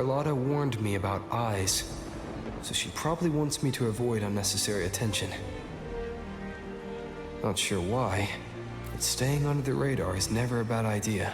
Carlotta warned me about eyes, so she probably wants me to avoid unnecessary attention. Not sure why, but staying under the radar is never a bad idea.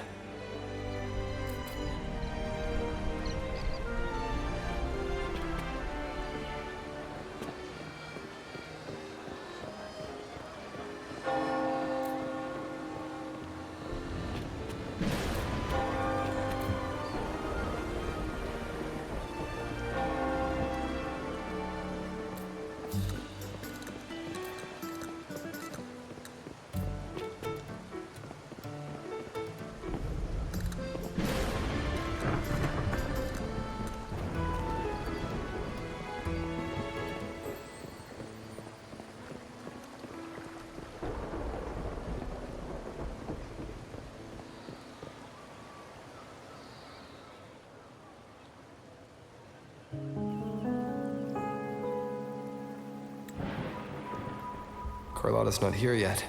Carlotta's not here yet.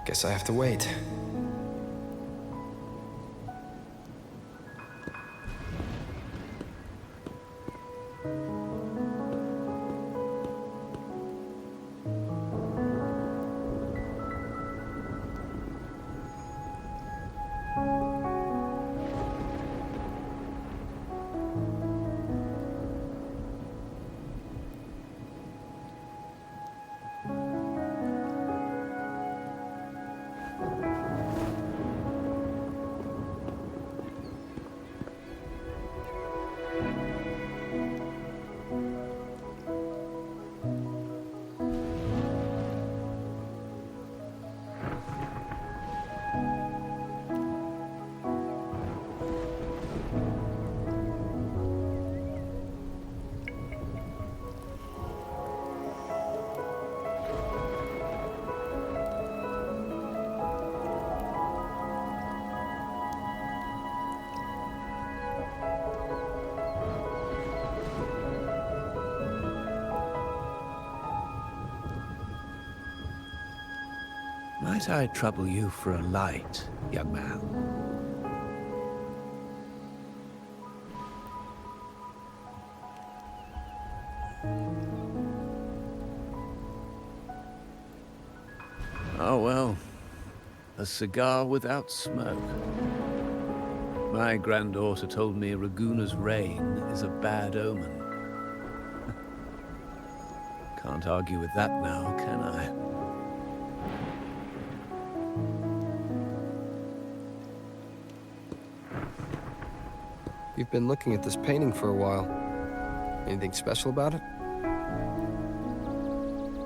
Guess I have to wait. Might I trouble you for a light, young man? Oh well, a cigar without smoke. My granddaughter told me Raguna's rain is a bad omen. Can't argue with that now, can I? You've been looking at this painting for a while. Anything special about it?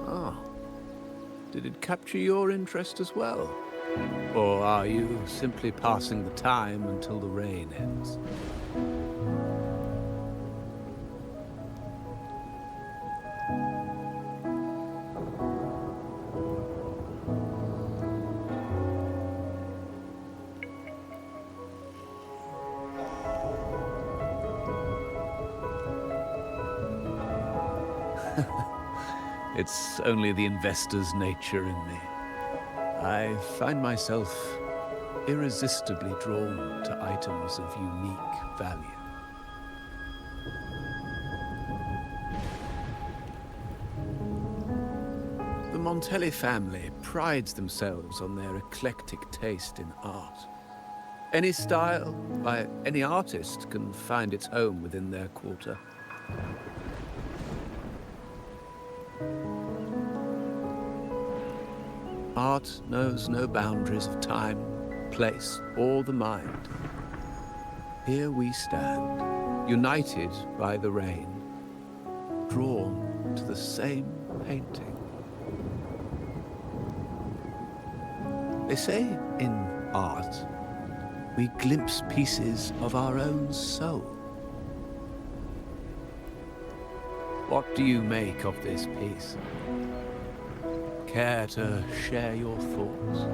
Oh. Did it capture your interest as well? Or are you simply passing the time until the rain ends? It's only the investor's nature in me. I find myself irresistibly drawn to items of unique value. The Montelli family prides themselves on their eclectic taste in art. Any style by any artist can find its home within their quarter. Art knows no boundaries of time, place, or the mind. Here we stand, united by the rain, drawn to the same painting. They say in art, we glimpse pieces of our own soul. What do you make of this piece? Care to share your thoughts?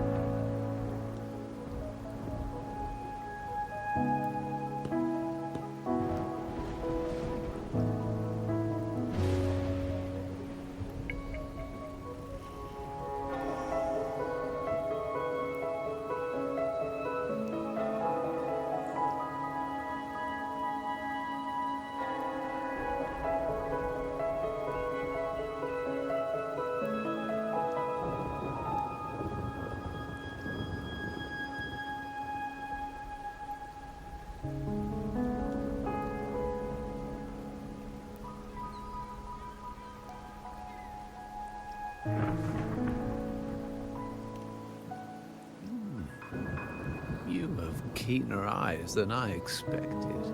You have keener eyes than I expected.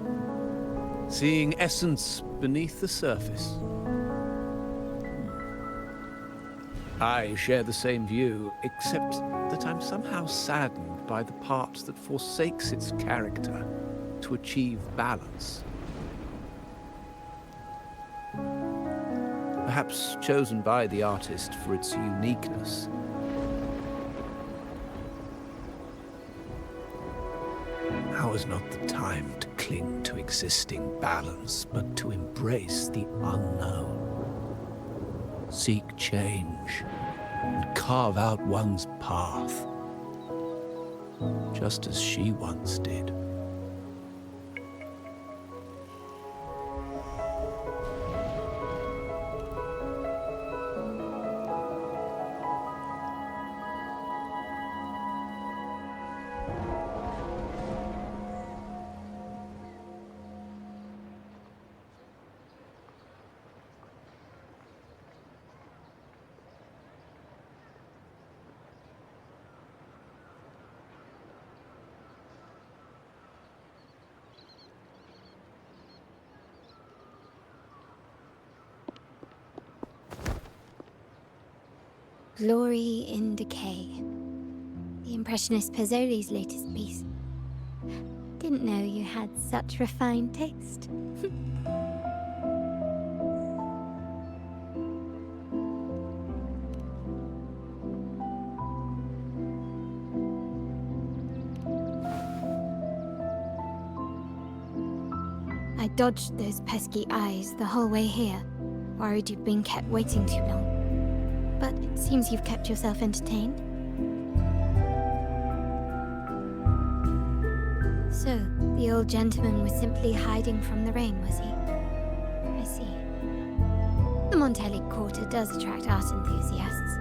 Seeing essence beneath the surface. I share the same view, except that I'm somehow saddened by the part that forsakes its character to achieve balance. Perhaps chosen by the artist for its uniqueness. Now is not the time to cling to existing balance, but to embrace the unknown. Seek change, and carve out one's path, just as she once did. Glory in Decay. The Impressionist Pazzoli's latest piece. Didn't know you had such refined taste. I dodged those pesky eyes the whole way here, worried you'd been kept waiting too long. But it seems you've kept yourself entertained. So, the old gentleman was simply hiding from the rain, was he? I see. The Montelli Quarter does attract art enthusiasts.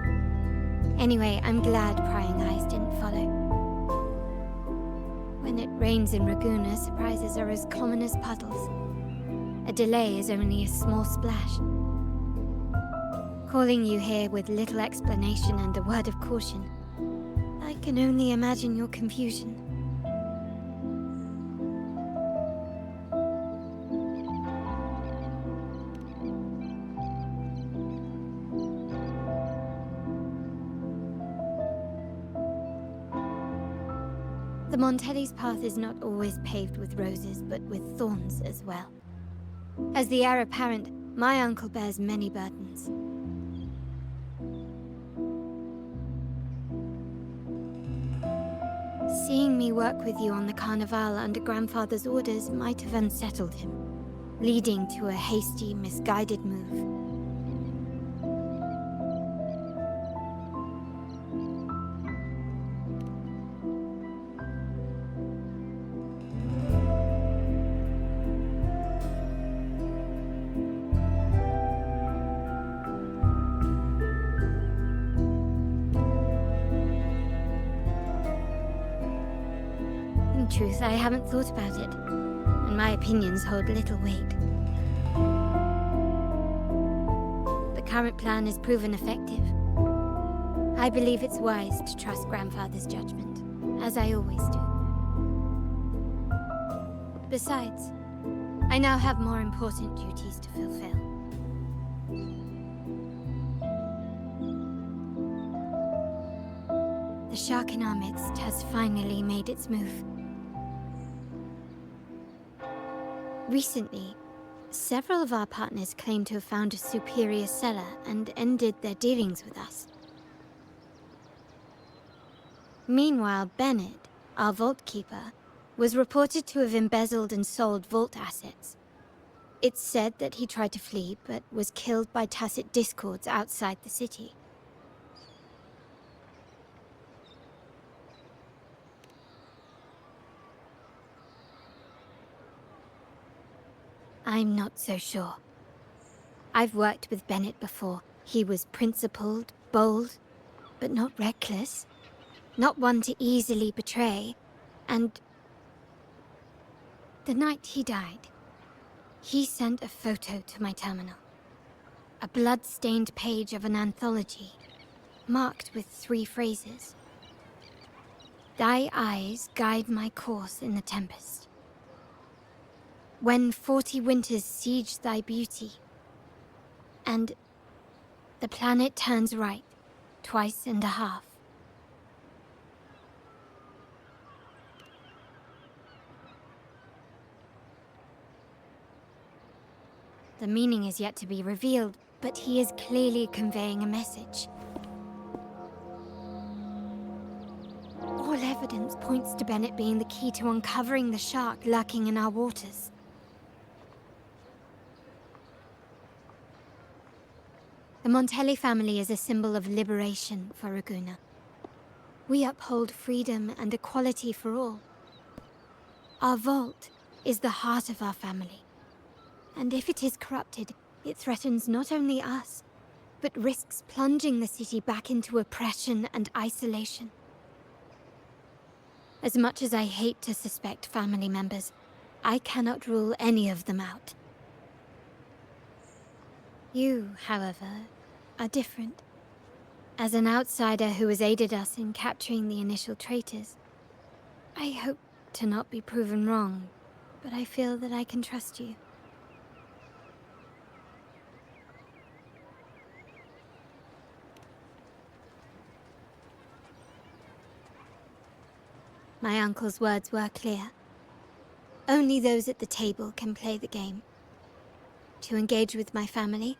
Anyway, I'm glad prying eyes didn't follow. When it rains in Ragusa, surprises are as common as puddles. A delay is only a small splash. Calling you here with little explanation and a word of caution, I can only imagine your confusion. The Montelli's path is not always paved with roses, but with thorns as well. As the heir apparent, my uncle bears many burdens. Seeing me work with you on the Carnival under grandfather's orders might have unsettled him, leading to a hasty, misguided move. In truth, I haven't thought about it, and my opinions hold little weight. The current plan has proven effective. I believe it's wise to trust grandfather's judgment, as I always do. Besides, I now have more important duties to fulfill. The shark in our midst has finally made its move. Recently, several of our partners claimed to have found a superior cellar and ended their dealings with us. Meanwhile, Bennett, our vault keeper, was reported to have embezzled and sold vault assets. It's said that he tried to flee, but was killed by tacit discords outside the city. I'm not so sure. I've worked with Bennett before. He was principled, bold, but not reckless. Not one to easily betray. And the night he died, he sent a photo to my terminal. a blood-stained page of an anthology, marked with 3 phrases. Thy eyes guide my course in the tempest. When 40 winters siege thy beauty, and the planet turns right, twice and a half. The meaning is yet to be revealed, but he is clearly conveying a message. All evidence points to Bennett being the key to uncovering the shark lurking in our waters. The Montelli family is a symbol of liberation for Raguna. We uphold freedom and equality for all. Our vault is the heart of our family. And if it is corrupted, it threatens not only us, but risks plunging the city back into oppression and isolation. As much as I hate to suspect family members, I cannot rule any of them out. You, however, are different. As an outsider who has aided us in capturing the initial traitors, I hope to not be proven wrong, but I feel that I can trust you. My uncle's words were clear. Only those at the table can play the game. To engage with my family,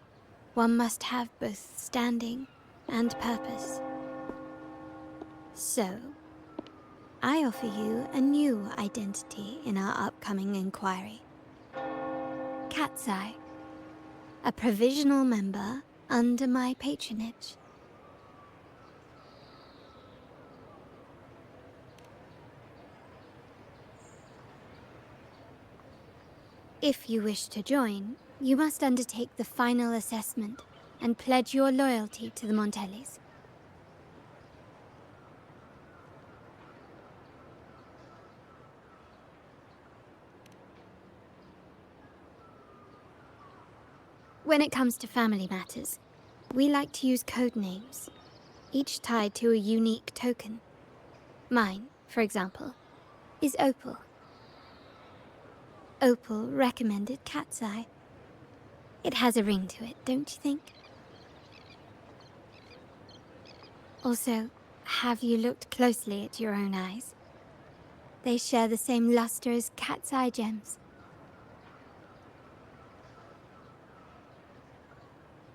one must have both standing and purpose. So, I offer you a new identity in our upcoming inquiry. Cat's Eye, a provisional member under my patronage. If you wish to join, you must undertake the final assessment and pledge your loyalty to the Montellis. When it comes to family matters, we like to use code names, each tied to a unique token. Mine, for example, is Opal. Opal recommended Cat's Eye. It has a ring to it, don't you think? Also, have you looked closely at your own eyes? They share the same luster as Cat's Eye gems.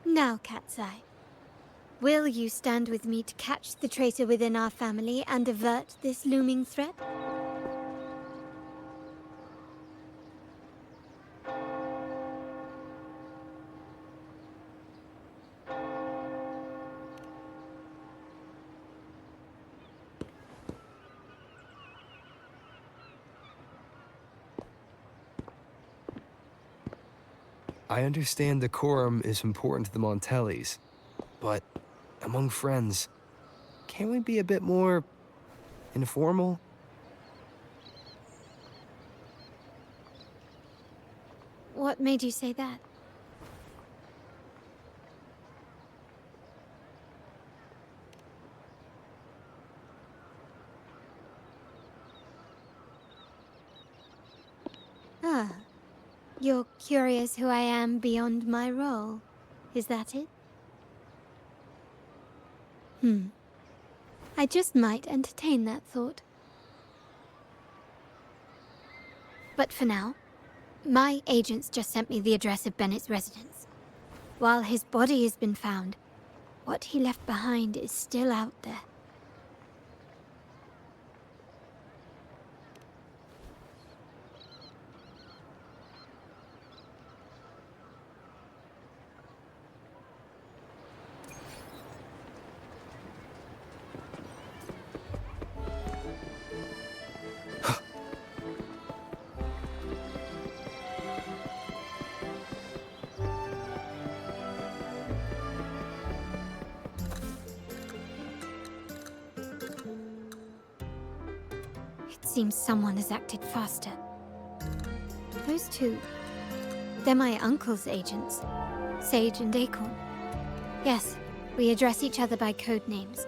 Now, Cat's Eye, will you stand with me to catch the traitor within our family and avert this looming threat? I understand decorum is important to the Montellis, but among friends, can't we be a bit more informal? What made you say that? Ah. You're curious who I am beyond my role, is that it? I just might entertain that thought. But for now, my agents just sent me the address of Bennett's residence. While his body has been found, what he left behind is still out there. Seems someone has acted faster. Those two, they're my uncle's agents. Sage and Acorn. Yes, we address each other by code names,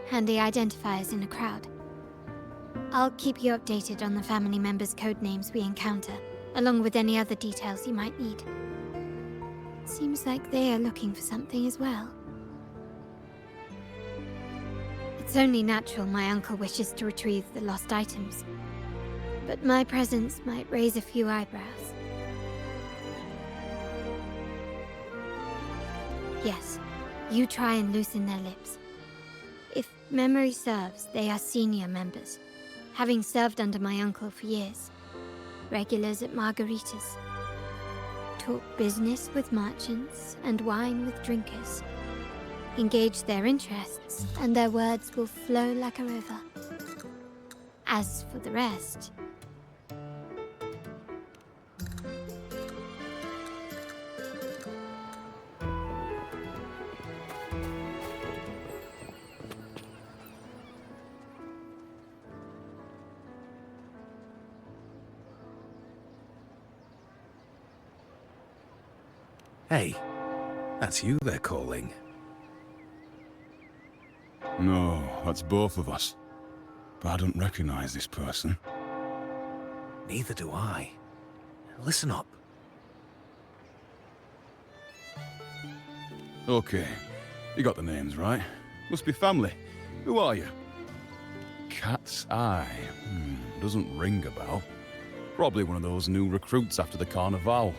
handy identifiers in a crowd. I'll keep you updated on the family members' code names we encounter, along with any other details you might need. Seems like they are looking for something as well. It's only natural my uncle wishes to retrieve the lost items, but my presence might raise a few eyebrows. Yes, you try and loosen their lips. If memory serves, they are senior members, having served under my uncle for years. Regulars at margaritas. Talk business with merchants and wine with drinkers. Engage their interests, and their words will flow like a river. As for the rest... Hey, that's you they're calling. No, that's both of us. But I don't recognize this person. Neither do I. Listen up. Okay, you got the names right. Must be family. Who are you? Cat's Eye. Doesn't ring a bell. Probably one of those new recruits after the Carnival.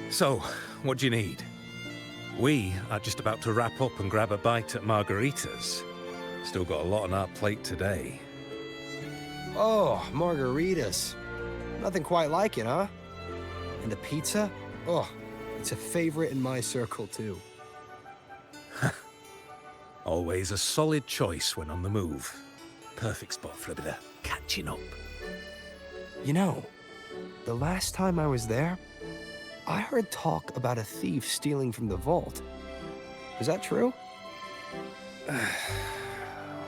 So, what do you need? We are just about to wrap up and grab a bite at margaritas. Still got a lot on our plate today. Oh, margaritas. Nothing quite like it, huh? And a pizza? Oh, it's a favorite in my circle, too. Always a solid choice when on the move. Perfect spot for a bit of catching up. You know, the last time I was there, I heard talk about a thief stealing from the vault. Is that true?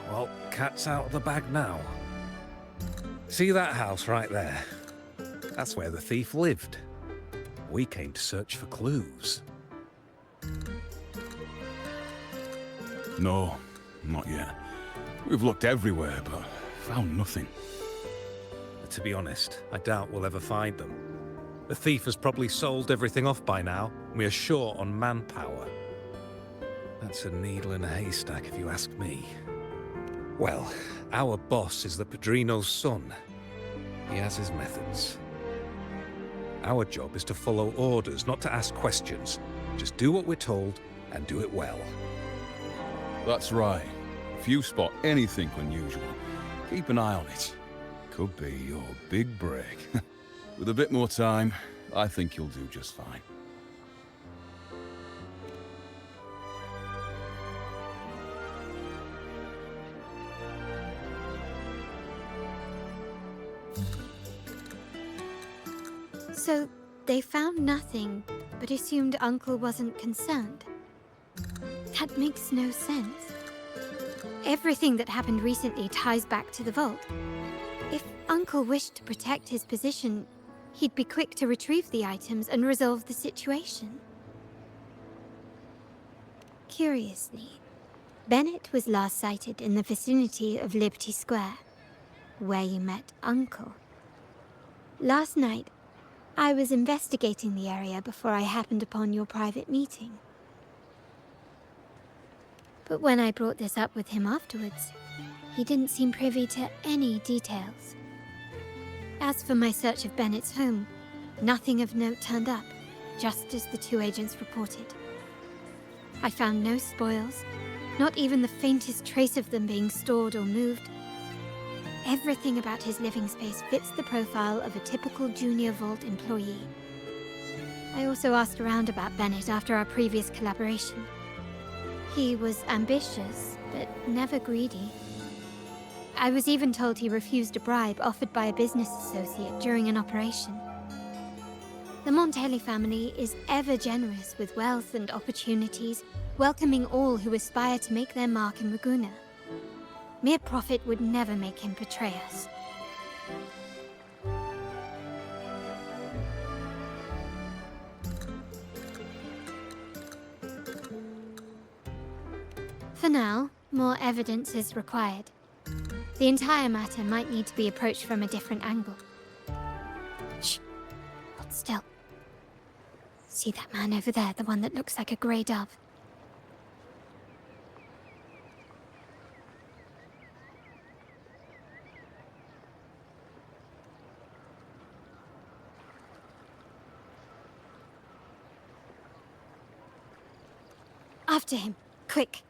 Well, cat's out of the bag now. See that house right there? That's where the thief lived. We came to search for clues. No, not yet. We've looked everywhere, but found nothing. To be honest, I doubt we'll ever find them. The thief has probably sold everything off by now. We are short on manpower. That's a needle in a haystack, if you ask me. Well, our boss is the Padrino's son. He has his methods. Our job is to follow orders, not to ask questions. Just do what we're told, and do it well. That's right. If you spot anything unusual, keep an eye on it. Could be your big break. With a bit more time, I think you'll do just fine. So, they found nothing, but assumed Uncle wasn't concerned. That makes no sense. Everything that happened recently ties back to the vault. If Uncle wished to protect his position, he'd be quick to retrieve the items and resolve the situation. Curiously, Bennett was last sighted in the vicinity of Liberty Square, where you met Uncle. Last night, I was investigating the area before I happened upon your private meeting. But when I brought this up with him afterwards, he didn't seem privy to any details. As for my search of Bennett's home, nothing of note turned up, just as the two agents reported. I found no spoils, not even the faintest trace of them being stored or moved. Everything about his living space fits the profile of a typical Junior Vault employee. I also asked around about Bennett after our previous collaboration. He was ambitious, but never greedy. I was even told he refused a bribe offered by a business associate during an operation. The Montelli family is ever generous with wealth and opportunities, welcoming all who aspire to make their mark in Ragusa. Mere profit would never make him betray us. For now, more evidence is required. The entire matter might need to be approached from a different angle. Shh. Hold still. See that man over there, the one that looks like a grey dove? After him, quick.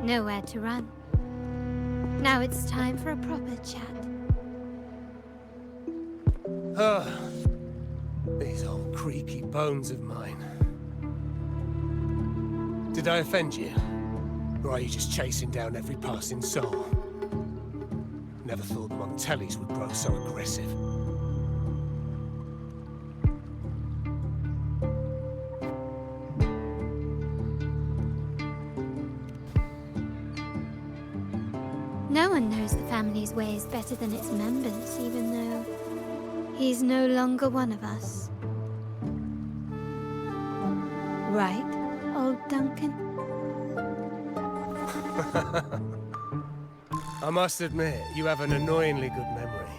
Nowhere to run. Now it's time for a proper chat. These old creaky bones of mine. Did I offend you? Or are you just chasing down every passing soul? Never thought the Montellis would grow so aggressive. No one knows the family's ways better than its members, even though he's no longer one of us. Right, old Duncan? I must admit, you have an annoyingly good memory.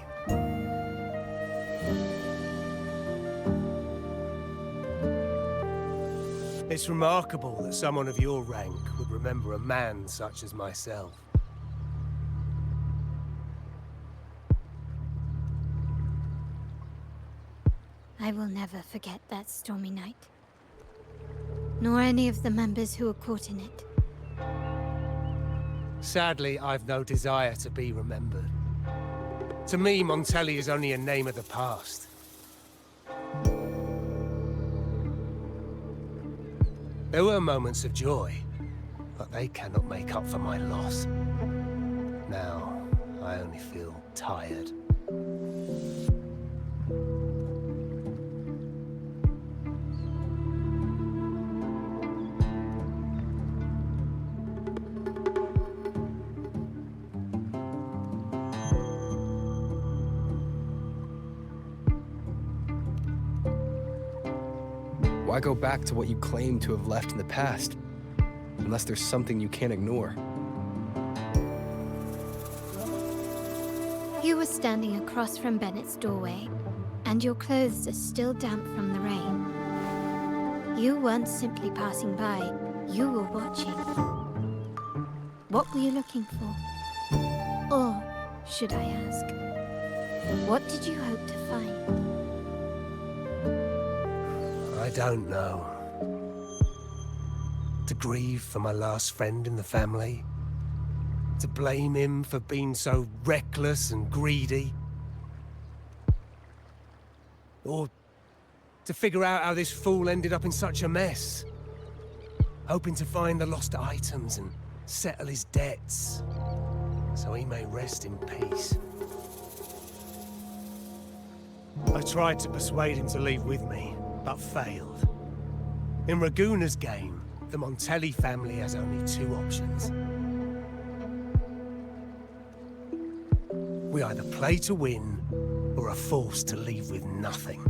It's remarkable that someone of your rank would remember a man such as myself. I will never forget that stormy night. Nor any of the members who were caught in it. Sadly, I've no desire to be remembered. To me, Montelli is only a name of the past. There were moments of joy, but they cannot make up for my loss. Now, I only feel tired. Why go back to what you claim to have left in the past, unless there's something you can't ignore? You were standing across from Bennett's doorway, and your clothes are still damp from the rain. You weren't simply passing by, you were watching. What were you looking for? Or, should I ask, what did you hope to find? I don't know. To grieve for my last friend in the family? To blame him for being so reckless and greedy? Or to figure out how this fool ended up in such a mess? Hoping to find the lost items and settle his debts, so he may rest in peace. I tried to persuade him to leave with me, but failed. In Raguna's game, the Montelli family has only two options. We either play to win, or are forced to leave with nothing.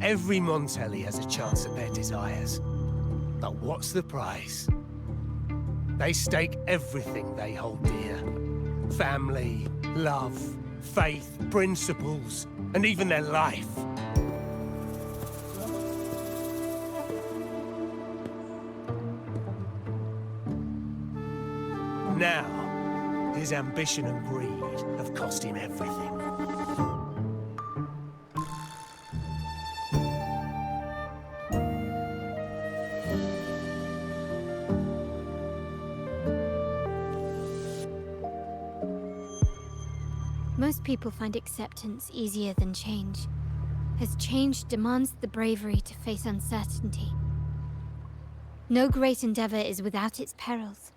Every Montelli has a chance at their desires. But what's the price? They stake everything they hold dear. Family, love, faith, principles, and even their life. Now, his ambition and greed have cost him everything. Most people find acceptance easier than change, as change demands the bravery to face uncertainty. No great endeavor is without its perils.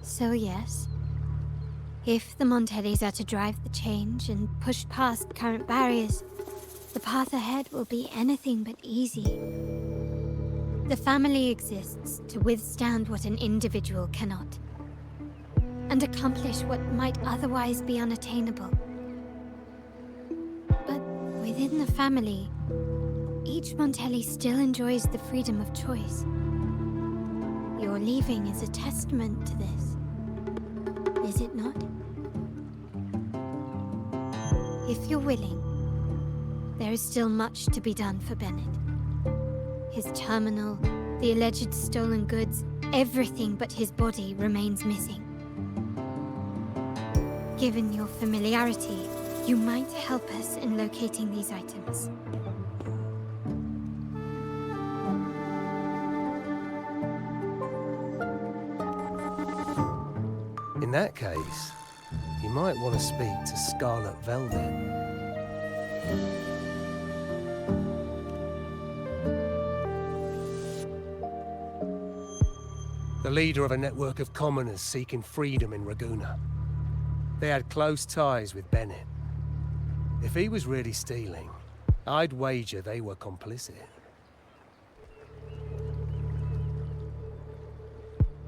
So yes, if the Montellis are to drive the change and push past current barriers, the path ahead will be anything but easy. The family exists to withstand what an individual cannot, and accomplish what might otherwise be unattainable. But within the family, each Montelli still enjoys the freedom of choice. Your leaving is a testament to this, is it not? If you're willing, there is still much to be done for Bennett. His terminal, the alleged stolen goods, everything but his body remains missing. Given your familiarity, you might help us in locating these items. In that case, you might want to speak to Scarlet Velvet. The leader of a network of commoners seeking freedom in Raguna. They had close ties with Bennett. If he was really stealing, I'd wager they were complicit.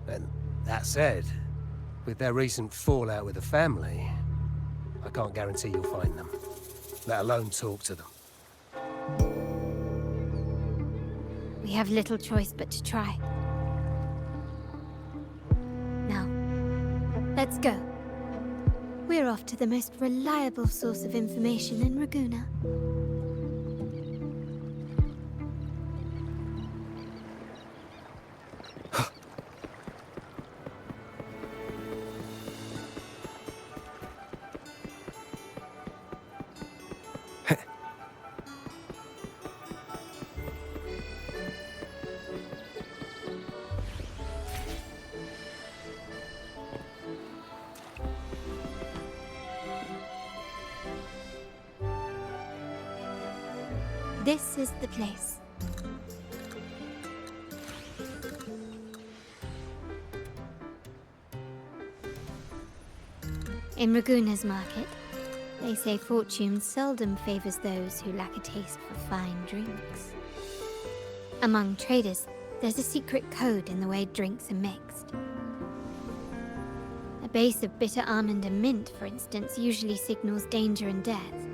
And that said, with their recent fallout with the family, I can't guarantee you'll find them, let alone talk to them. We have little choice but to try. Now, let's go. We're off to the most reliable source of information in Raguna. This is the place. In Raguna's market, they say fortune seldom favors those who lack a taste for fine drinks. Among traders, there's a secret code in the way drinks are mixed. A base of bitter almond and mint, for instance, usually signals danger and death.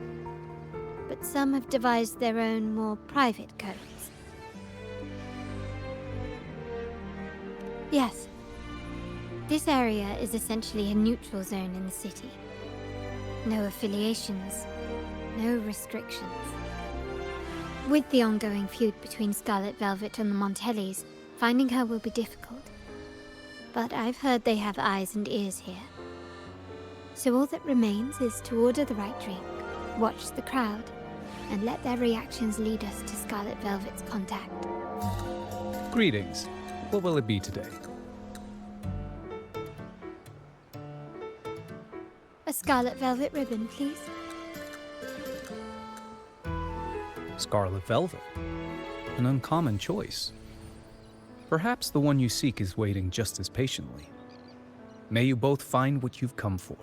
But some have devised their own, more private codes. Yes, this area is essentially a neutral zone in the city. No affiliations, no restrictions. With the ongoing feud between Scarlet Velvet and the Montellis, finding her will be difficult. But I've heard they have eyes and ears here. So all that remains is to order the right drink, watch the crowd, and let their reactions lead us to Scarlet Velvet's contact. Greetings. What will it be today? A Scarlet Velvet ribbon, please. Scarlet Velvet. An uncommon choice. Perhaps the one you seek is waiting just as patiently. May you both find what you've come for.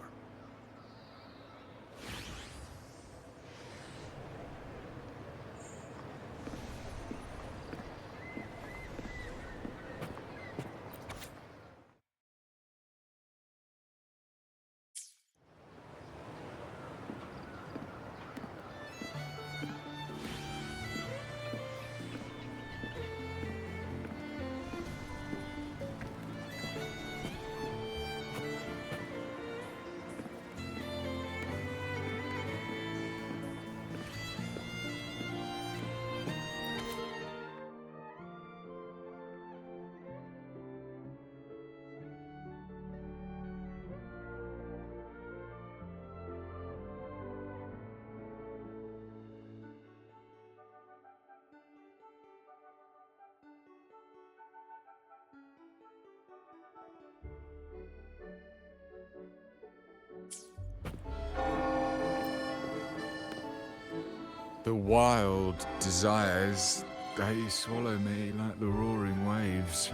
The wild desires, they swallow me like the roaring waves.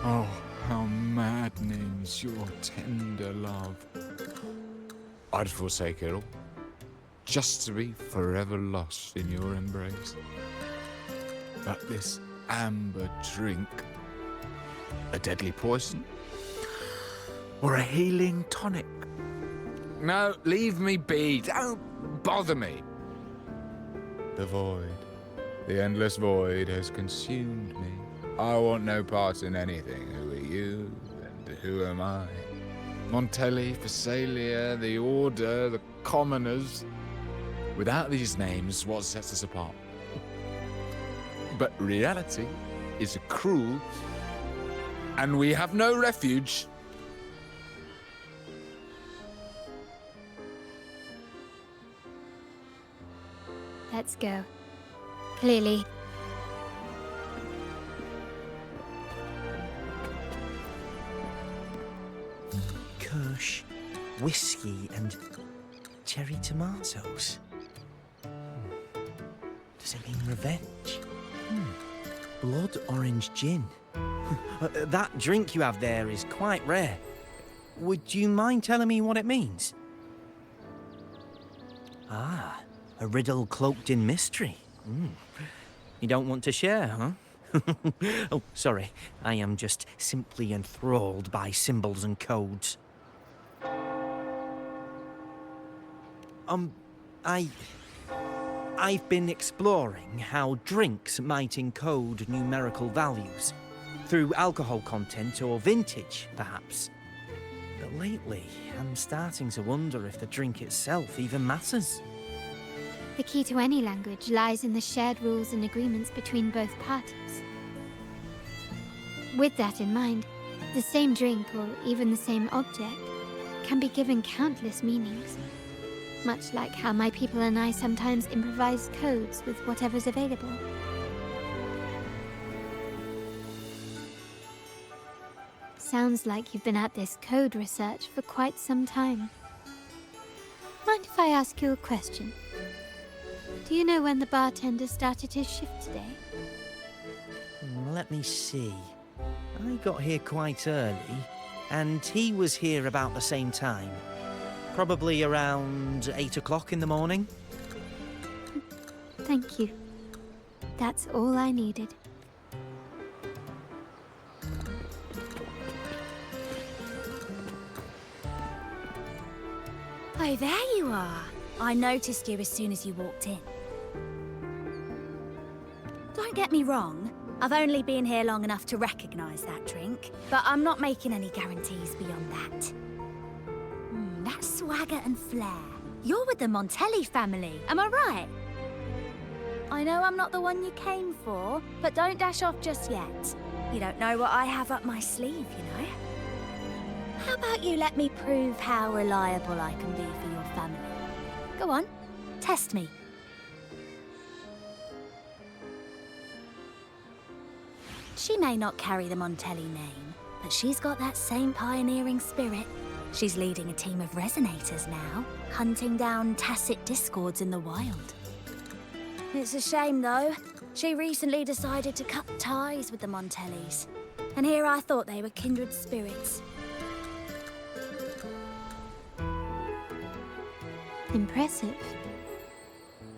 Oh, how maddening's your tender love. I'd forsake it all, just to be forever lost in your embrace. But this amber drink, a deadly poison? Or a healing tonic? No, leave me be, don't bother me. The void, the endless void has consumed me. I want no part in anything. Who are you, and who am I? Montelli, Phasalia, the Order, the Commoners. Without these names, what sets us apart? But reality is cruel, and we have no refuge. Let's go. Clearly. Kirsch, whiskey, and cherry tomatoes. Does it mean revenge? Blood orange gin. That drink you have there is quite rare. Would you mind telling me what it means? Ah, a riddle cloaked in mystery. You don't want to share, huh? Oh, sorry. I am just simply enthralled by symbols and codes. I've been exploring how drinks might encode numerical values. Through alcohol content or vintage, perhaps. But lately, I'm starting to wonder if the drink itself even matters. The key to any language lies in the shared rules and agreements between both parties. With that in mind, the same drink or even the same object can be given countless meanings. Much like how my people and I sometimes improvise codes with whatever's available. Sounds like you've been at this code research for quite some time. Mind if I ask you a question? Do you know when the bartender started his shift today? Let me see. I got here quite early, and he was here about the same time. Probably around 8 o'clock in the morning. Thank you. That's all I needed. Oh, there you are. I noticed you as soon as you walked in. Don't get me wrong, I've only been here long enough to recognize that drink, but I'm not making any guarantees beyond that. That swagger and flair. You're with the Montelli family, am I right? I know I'm not the one you came for, but don't dash off just yet. You don't know what I have up my sleeve, you know? How about you let me prove how reliable I can be for your family? Go on, test me. She may not carry the Montelli name, but she's got that same pioneering spirit. She's leading a team of resonators now, hunting down tacit discords in the wild. It's a shame, though. She recently decided to cut ties with the Montellis. And here I thought they were kindred spirits. Impressive.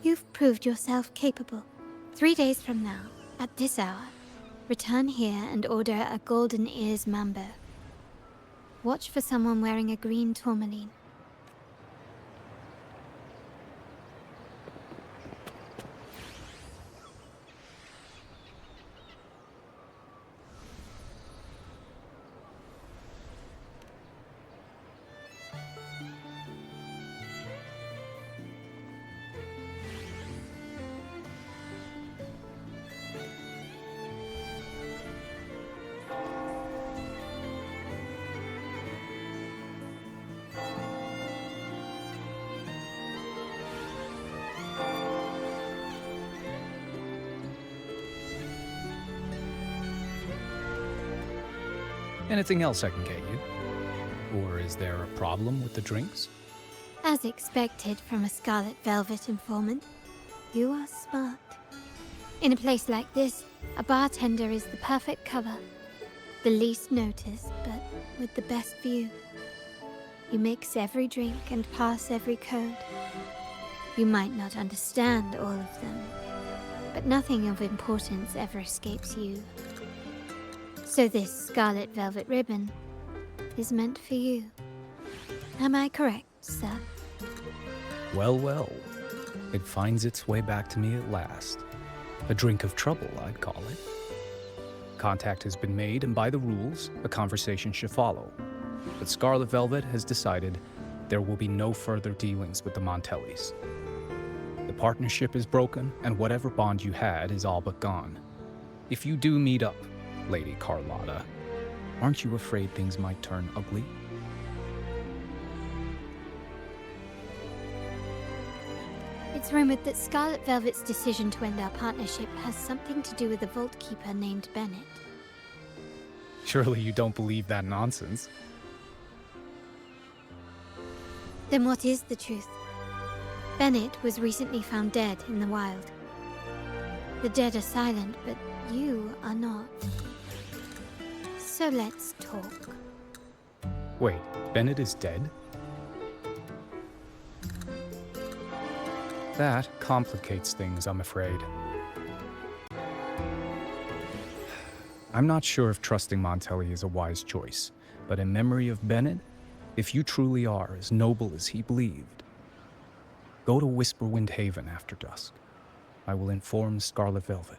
You've proved yourself capable. 3 days from now, at this hour, return here and order a golden ears mambo. Watch for someone wearing a green tourmaline. Anything else I can get you? Or is there a problem with the drinks? As expected from a Scarlet Velvet informant, You are smart. In a place like this, a bartender is the perfect cover. The least noticed, but with the best view. You mix every drink and pass every code. You might not understand all of them, but nothing of importance ever escapes you. So this scarlet velvet ribbon is meant for you. Am I correct, sir? Well, well. It finds its way back to me at last. A drink of trouble, I'd call it. Contact has been made, and by the rules, a conversation should follow. But Scarlet Velvet has decided there will be no further dealings with the Montellis. The partnership is broken, and whatever bond you had is all but gone. If you do meet up, Lady Carlotta, aren't you afraid things might turn ugly? It's rumored that Scarlet Velvet's decision to end our partnership has something to do with a vault keeper named Bennett. Surely you don't believe that nonsense. Then what is the truth? Bennett was recently found dead in the wild. The dead are silent, but you are not. So let's talk. Wait, Bennett is dead? That complicates things, I'm afraid. I'm not sure if trusting Montelli is a wise choice, but in memory of Bennett, if you truly are as noble as he believed, go to Whisperwind Haven after dusk. I will inform Scarlet Velvet.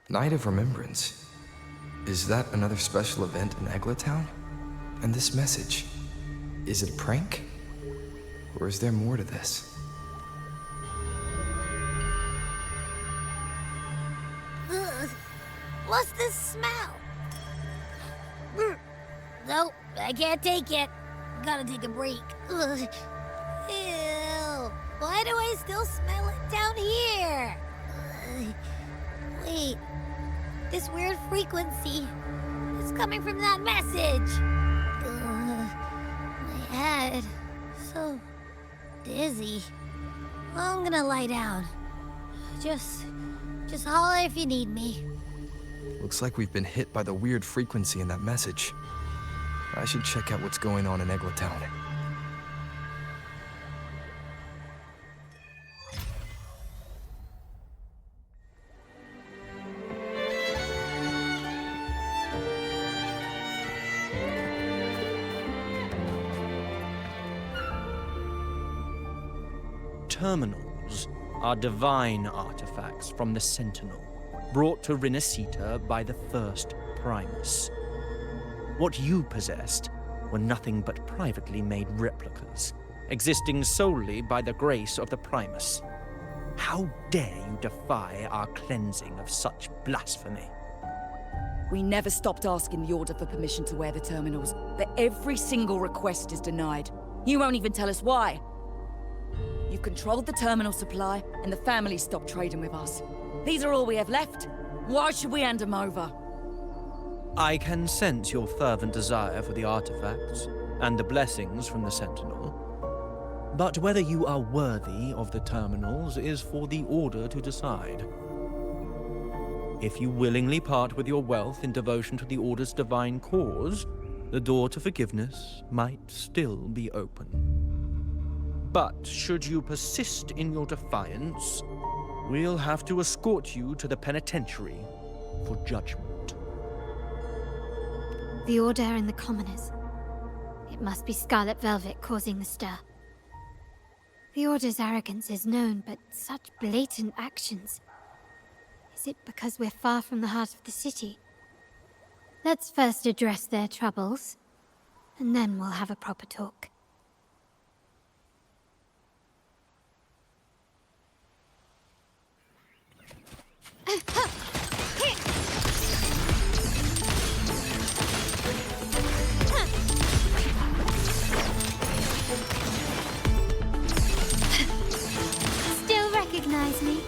Night of Remembrance. Is that another special event in Eglatown? And this message, is it a prank? Or is there more to this? Ugh. What's this smell? Nope, I can't take it. Gotta take a break. Ugh. Ew. Why do I still smell it down here? Ugh. Wait, this weird frequency is coming from that message. My head, so dizzy. I'm gonna lie down. Just holler if you need me. Looks like we've been hit by the weird frequency in that message. I should check out what's going on in Eglatown. Terminals are divine artifacts from the Sentinel, brought to Rinascita by the first Primus. What you possessed were nothing but privately made replicas, existing solely by the grace of the Primus. How dare you defy our cleansing of such blasphemy? We never stopped asking the Order for permission to wear the terminals, but every single request is denied. You won't even tell us why. You've controlled the terminal supply, and the family stopped trading with us. These are all we have left. Why should we hand them over? I can sense your fervent desire for the artifacts and the blessings from the Sentinel. But whether you are worthy of the terminals is for the Order to decide. If you willingly part with your wealth in devotion to the Order's divine cause, the door to forgiveness might still be open. But should you persist in your defiance, we'll have to escort you to the penitentiary for judgment. The Order and the Commoners. It must be Scarlet Velvet causing the stir. The Order's arrogance is known, but such blatant actions. Is it because we're far from the heart of the city? Let's first address their troubles, and then we'll have a proper talk. Still recognize me?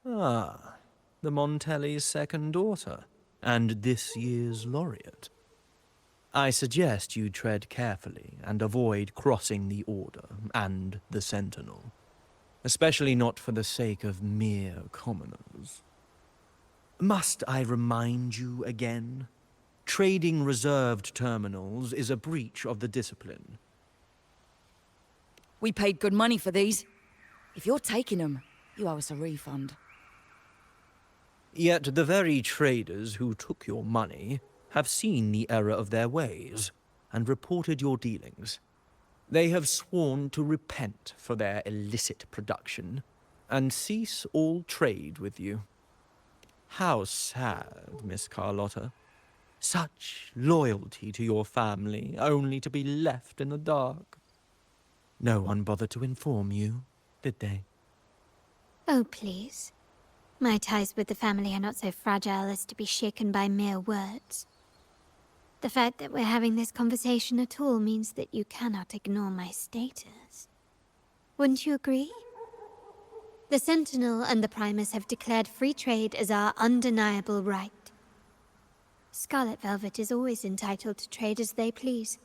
Ah, the Montelli's second daughter, and this year's laureate. I suggest you tread carefully and avoid crossing the Order and the Sentinel, especially not for the sake of mere commoners. Must I remind you again? Trading reserved terminals is a breach of the discipline. We paid good money for these. If you're taking them, you owe us a refund. Yet the very traders who took your money have seen the error of their ways and reported your dealings. They have sworn to repent for their illicit production and cease all trade with you. How sad, Miss Carlotta. Such loyalty to your family, only to be left in the dark. No one bothered to inform you, did they? Oh, please. My ties with the family are not so fragile as to be shaken by mere words. The fact that we're having this conversation at all means that you cannot ignore my status. Wouldn't you agree? The Sentinel and the Primus have declared free trade as our undeniable right. Scarlet Velvet is always entitled to trade as they please,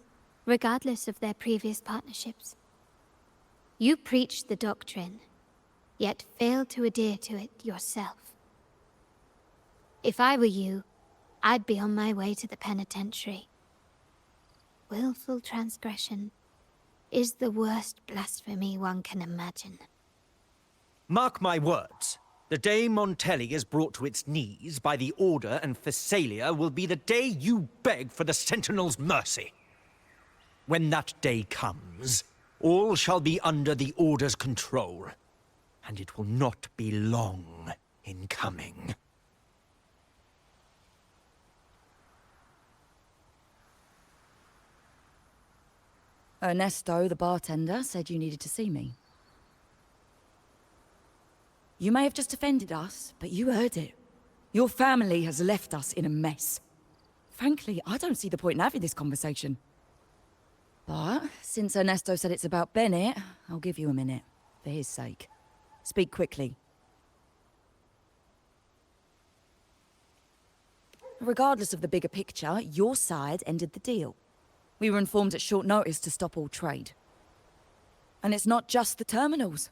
regardless of their previous partnerships. You preach the doctrine, yet fail to adhere to it yourself. If I were you, I'd be on my way to the penitentiary. Willful transgression is the worst blasphemy one can imagine. Mark my words. The day Montelli is brought to its knees by the Order and Phasalia will be the day you beg for the Sentinel's mercy. When that day comes, all shall be under the Order's control, and it will not be long in coming. Ernesto, the bartender, said you needed to see me. You may have just offended us, but you heard it. Your family has left us in a mess. Frankly, I don't see the point in having this conversation. But since Ernesto said it's about Bennett, I'll give you a minute, for his sake. Speak quickly. Regardless of the bigger picture, your side ended the deal. We were informed at short notice to stop all trade. And it's not just the terminals.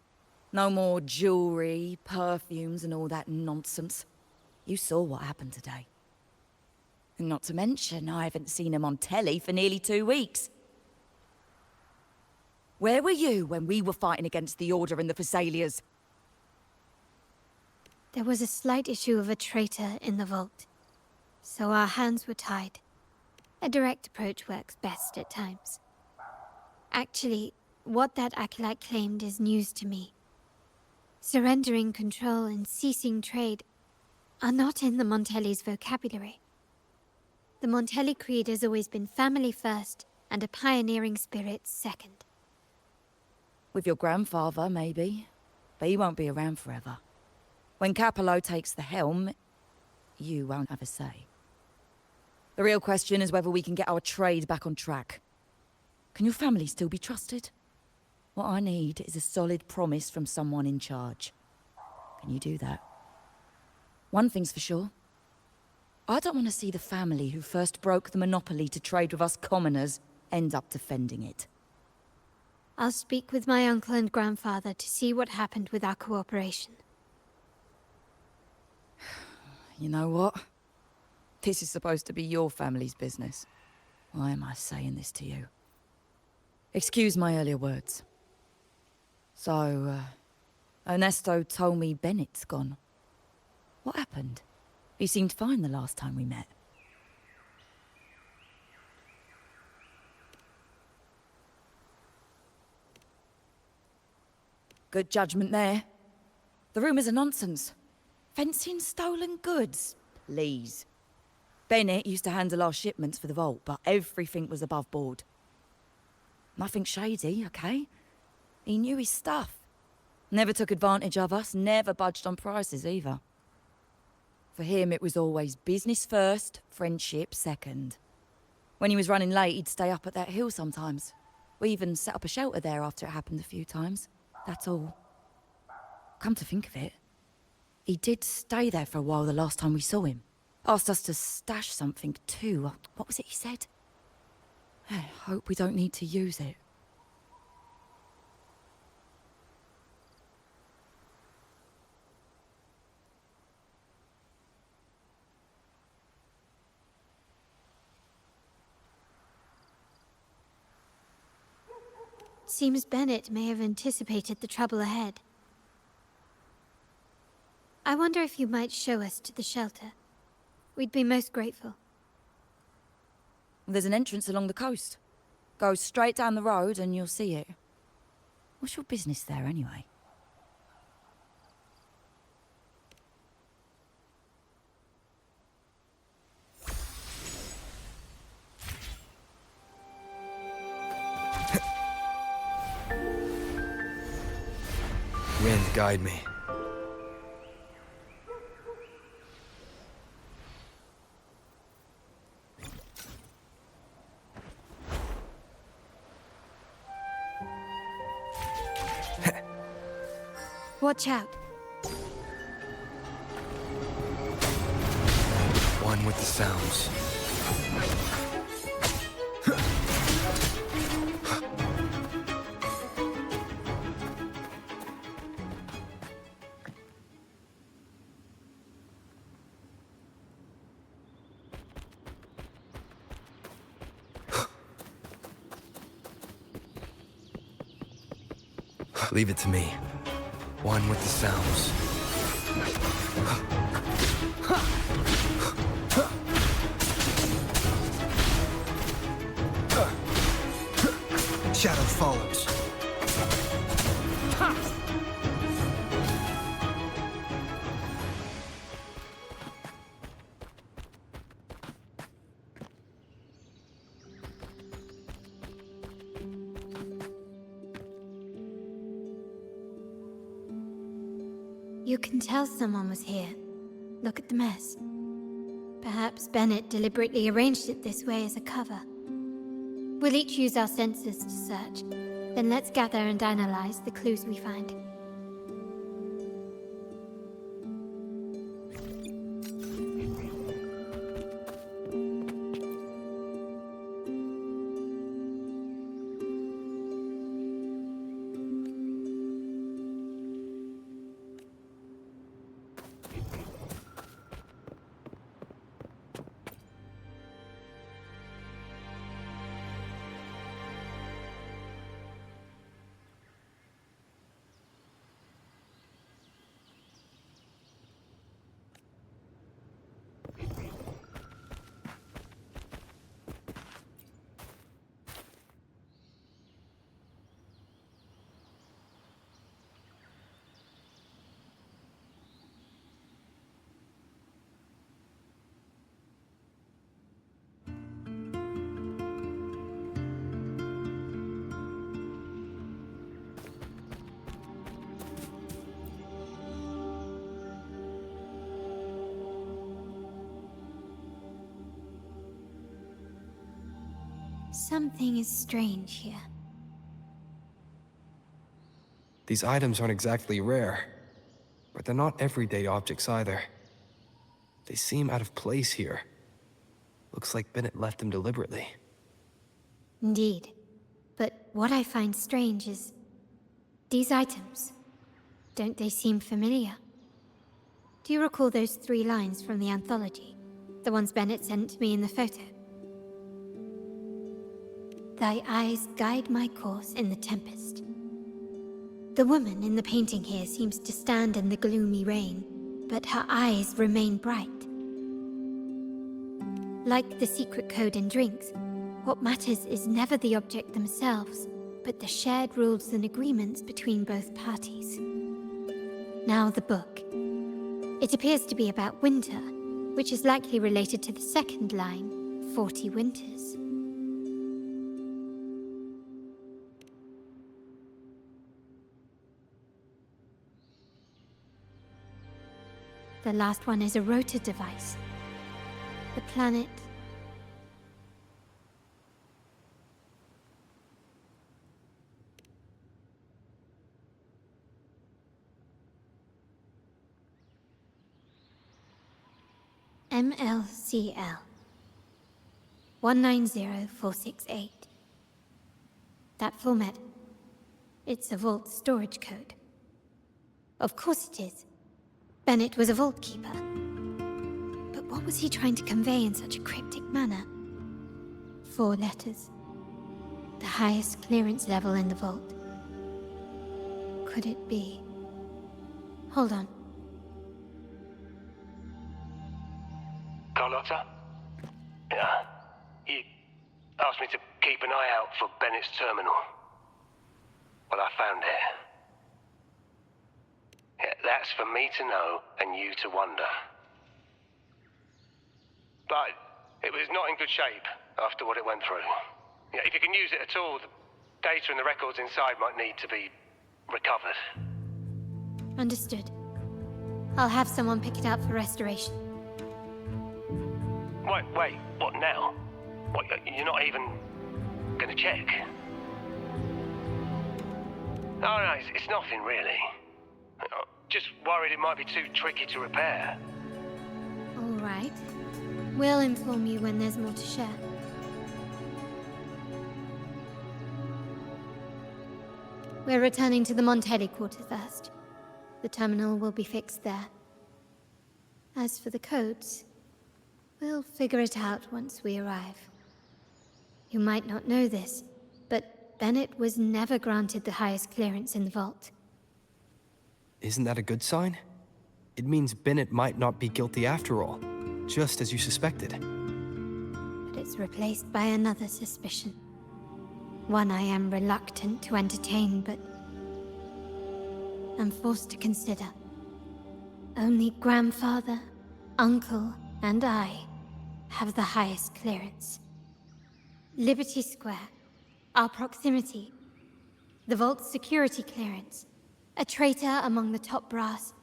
No more jewelry, perfumes, and all that nonsense. You saw what happened today. And not to mention, I haven't seen him on telly for nearly 2 weeks. Where were you when we were fighting against the Order and the Phasalias? There was a slight issue of a traitor in the vault, so our hands were tied. A direct approach works best at times. Actually, what that acolyte claimed is news to me. Surrendering control and ceasing trade are not in the Montelli's vocabulary. The Montelli creed has always been family first and a pioneering spirit second. With your grandfather, maybe. But he won't be around forever. When Capello takes the helm, you won't have a say. The real question is whether we can get our trade back on track. Can your family still be trusted? What I need is a solid promise from someone in charge. Can you do that? One thing's for sure. I don't want to see the family who first broke the monopoly to trade with us commoners end up defending it. I'll speak with my uncle and grandfather to see what happened with our cooperation. You know what? This is supposed to be your family's business. Why am I saying this to you? Excuse my earlier words. So, Ernesto told me Bennett's gone. What happened? He seemed fine the last time we met. Good judgment there. The rumours are nonsense. Fencing stolen goods. Please. Bennett used to handle our shipments for the vault, but everything was above board. Nothing shady, okay? He knew his stuff. Never took advantage of us, never budged on prices either. For him, it was always business first, friendship second. When he was running late, he'd stay up at that hill sometimes. We even set up a shelter there after it happened a few times. That's all. Come to think of it, he did stay there for a while the last time we saw him. Asked us to stash something too. What was it he said? I hope we don't need to use it. Seems Bennett may have anticipated the trouble ahead. I wonder if you might show us to the shelter. We'd be most grateful. There's an entrance along the coast. Go straight down the road and you'll see it. What's your business there anyway? Wind, guide me. Watch out. One with the sounds. Leave it to me. One with the sounds. Shadow follows. You can tell someone was here. Look at the mess. Perhaps Bennett deliberately arranged it this way as a cover. We'll each use our senses to search. Then let's gather and analyze the clues we find. Something is strange here. These items aren't exactly rare, but they're not everyday objects either. They seem out of place here. Looks like Bennett left them deliberately. Indeed. But what I find strange is... these items. Don't they seem familiar? Do you recall those 3 lines from the anthology? The ones Bennett sent me in the photo? Thy eyes guide my course in the tempest. The woman in the painting here seems to stand in the gloomy rain, but her eyes remain bright. Like the secret code in drinks, what matters is never the object themselves, but the shared rules and agreements between both parties. Now the book. It appears to be about winter, which is likely related to the second line, 40 winters. The last one is a rotor device. The planet... MLCL 190468. That format. It's a vault storage code. Of course it is. Bennett was a vault keeper. But what was he trying to convey in such a cryptic manner? 4 letters. The highest clearance level in the vault. Could it be? Hold on. Carlotta? Yeah. You asked me to keep an eye out for Bennett's terminal. Well, I found it. Yeah, that's for me to know and you to wonder. But it was not in good shape after what it went through. Yeah, if you can use it at all, the data and the records inside might need to be recovered. Understood. I'll have someone pick it up for restoration. Wait, what now? What, you're not even gonna check? No, it's nothing really. Just worried it might be too tricky to repair. All right. We'll inform you when there's more to share. We're returning to the Montelli quarter first. The terminal will be fixed there. As for the codes, we'll figure it out once we arrive. You might not know this, but Bennett was never granted the highest clearance in the vault. Isn't that a good sign? It means Bennett might not be guilty after all, just as you suspected. But it's replaced by another suspicion. One I am reluctant to entertain, but I'm forced to consider. Only grandfather, uncle, and I have the highest clearance. Liberty Square, our proximity, the vault's security clearance, a traitor among the top brass,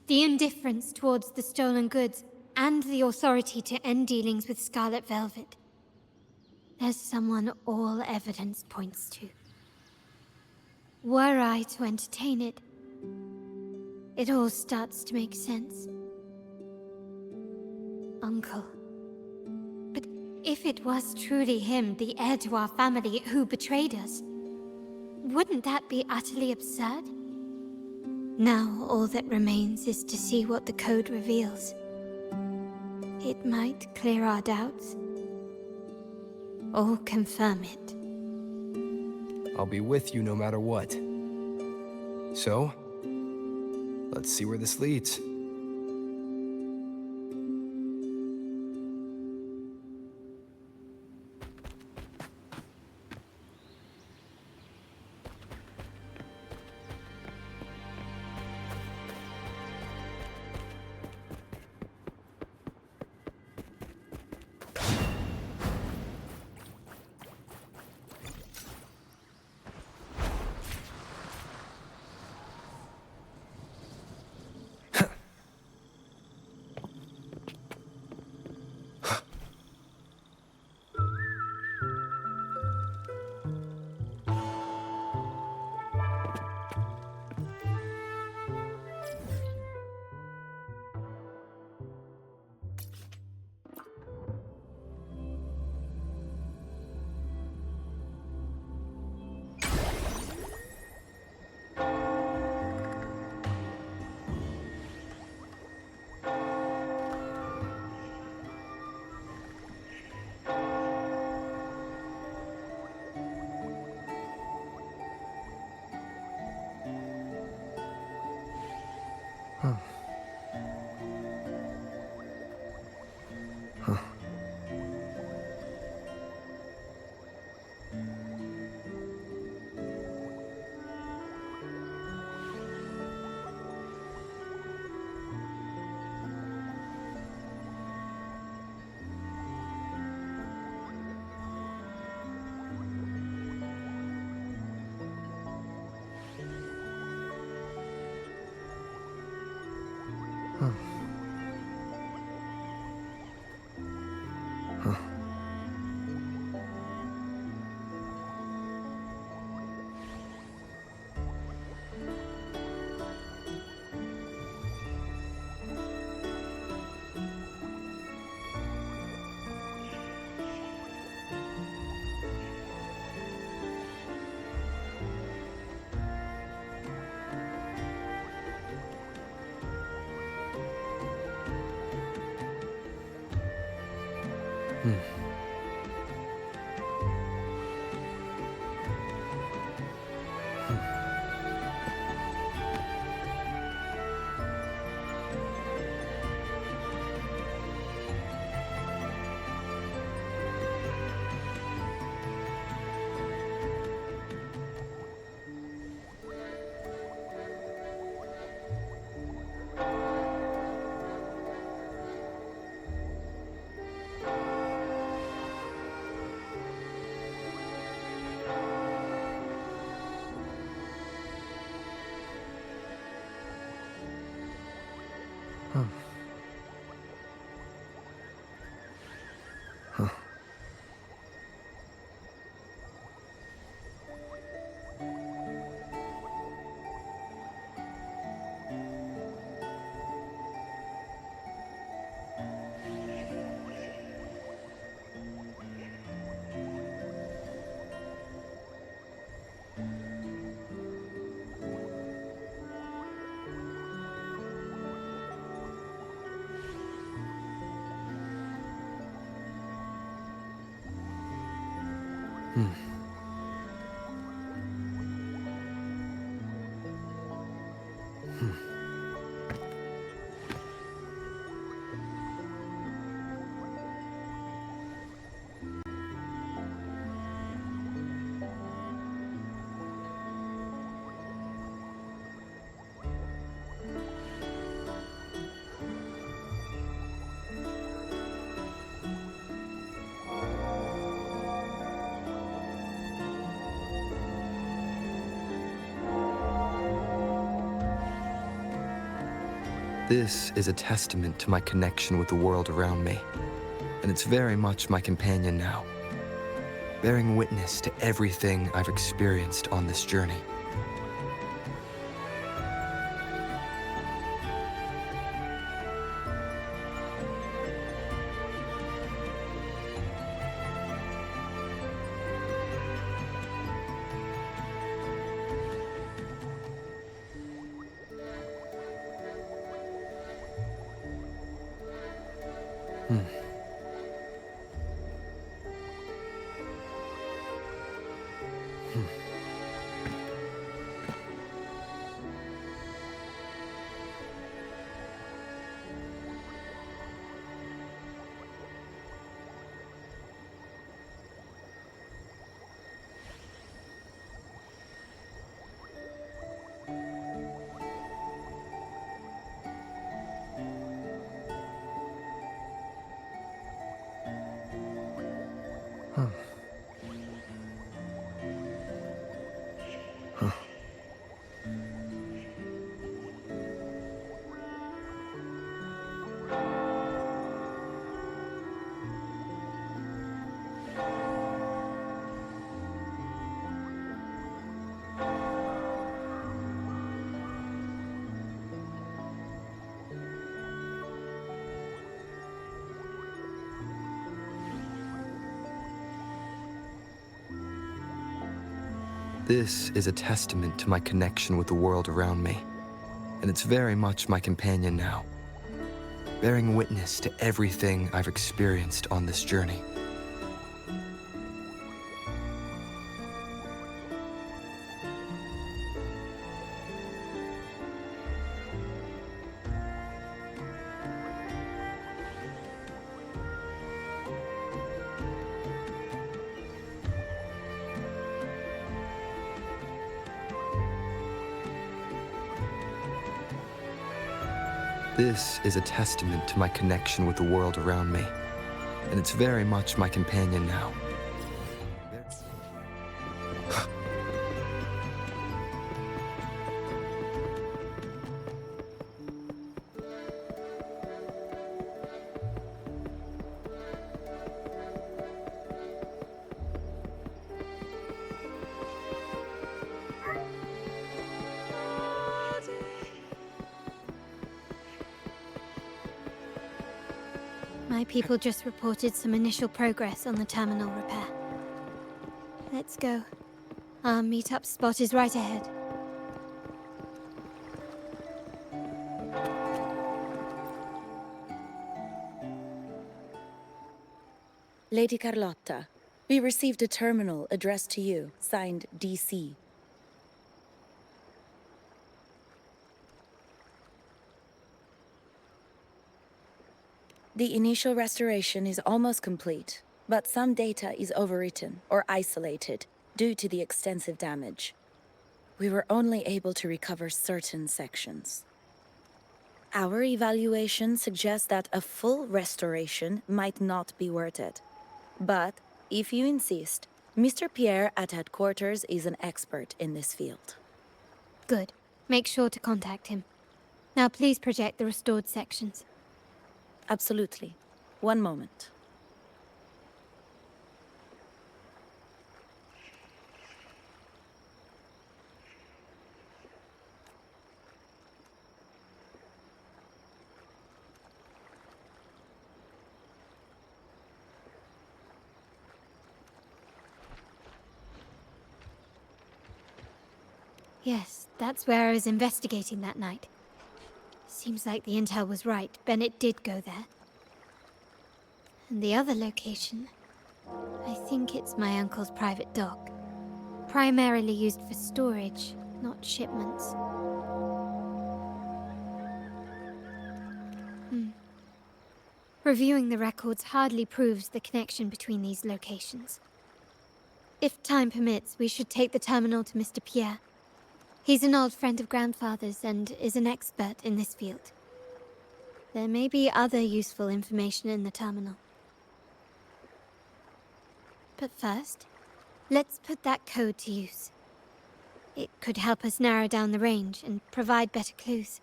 the indifference towards the stolen goods, and the authority to end dealings with Scarlet Velvet. There's someone all evidence points to. Were I to entertain it, it all starts to make sense. Uncle. But if it was truly him, the heir to our family, who betrayed us, wouldn't that be utterly absurd? Now all that remains is to see what the code reveals. It might clear our doubts, or confirm it. I'll be with you no matter what. So, let's see where this leads. This is a testament to my connection with the world around me, and it's very much my companion now, bearing witness to everything I've experienced on this journey. This is a testament to my connection with the world around me, and it's very much my companion now, bearing witness to everything I've experienced on this journey. This is a testament to my connection with the world around me, and it's very much my companion now. My people just reported some initial progress on the terminal repair. Let's go. Our meetup spot is right ahead. Lady Carlotta, we received a terminal addressed to you, signed DC. The initial restoration is almost complete, but some data is overwritten or isolated due to the extensive damage. We were only able to recover certain sections. Our evaluation suggests that a full restoration might not be worth it. But, if you insist, Mr. Pierre at headquarters is an expert in this field. Good. Make sure to contact him. Now please project the restored sections. Absolutely. One moment. Yes, that's where I was investigating that night. Seems like the intel was right. Bennett did go there. And the other location, I think it's my uncle's private dock. Primarily used for storage, not shipments. Reviewing the records hardly proves the connection between these locations. If time permits, we should take the terminal to Mr. Pierre. He's an old friend of Grandfather's and is an expert in this field. There may be other useful information in the terminal. But first, let's put that code to use. It could help us narrow down the range and provide better clues.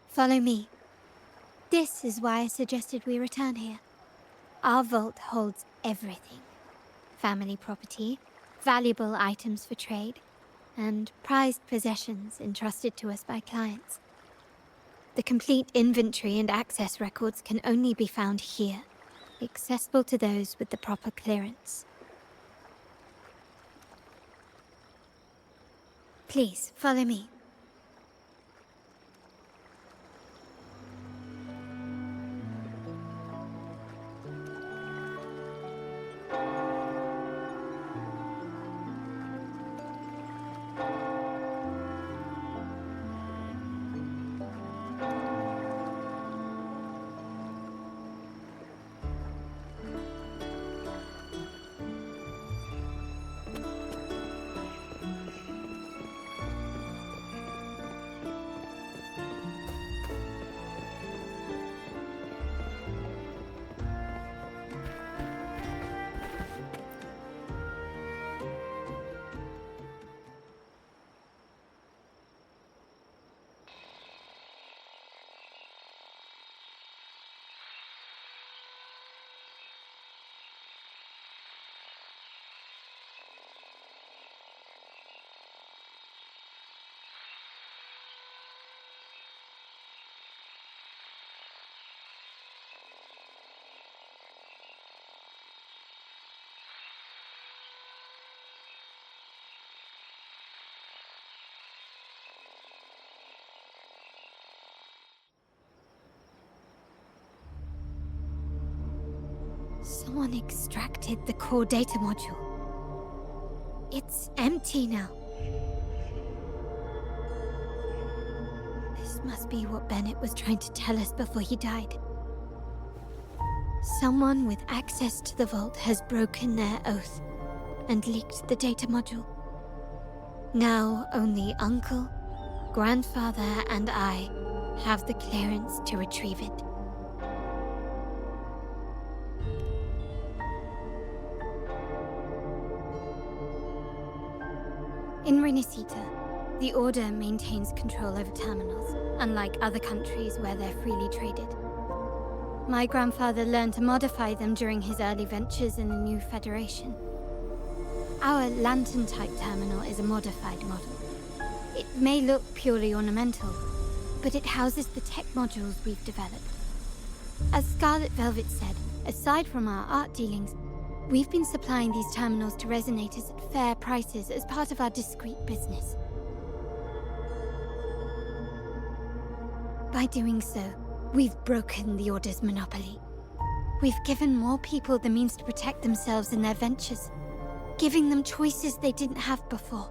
Follow me. This is why I suggested we return here. Our vault holds everything. Family property, valuable items for trade, and prized possessions entrusted to us by clients. The complete inventory and access records can only be found here, accessible to those with the proper clearance. Please, follow me. Someone extracted the core data module. It's empty now. This must be what Bennett was trying to tell us before he died. Someone with access to the vault has broken their oath and leaked the data module. Now only Uncle, Grandfather, and I have the clearance to retrieve it. In Renisita, the Order maintains control over terminals, unlike other countries where they're freely traded. My grandfather learned to modify them during his early ventures in the new Federation. Our lantern-type terminal is a modified model. It may look purely ornamental, but it houses the tech modules we've developed. As Scarlet Velvet said, aside from our art dealings, we've been supplying these terminals to resonators at fair prices as part of our discreet business. By doing so, we've broken the Order's monopoly. We've given more people the means to protect themselves in their ventures, giving them choices they didn't have before.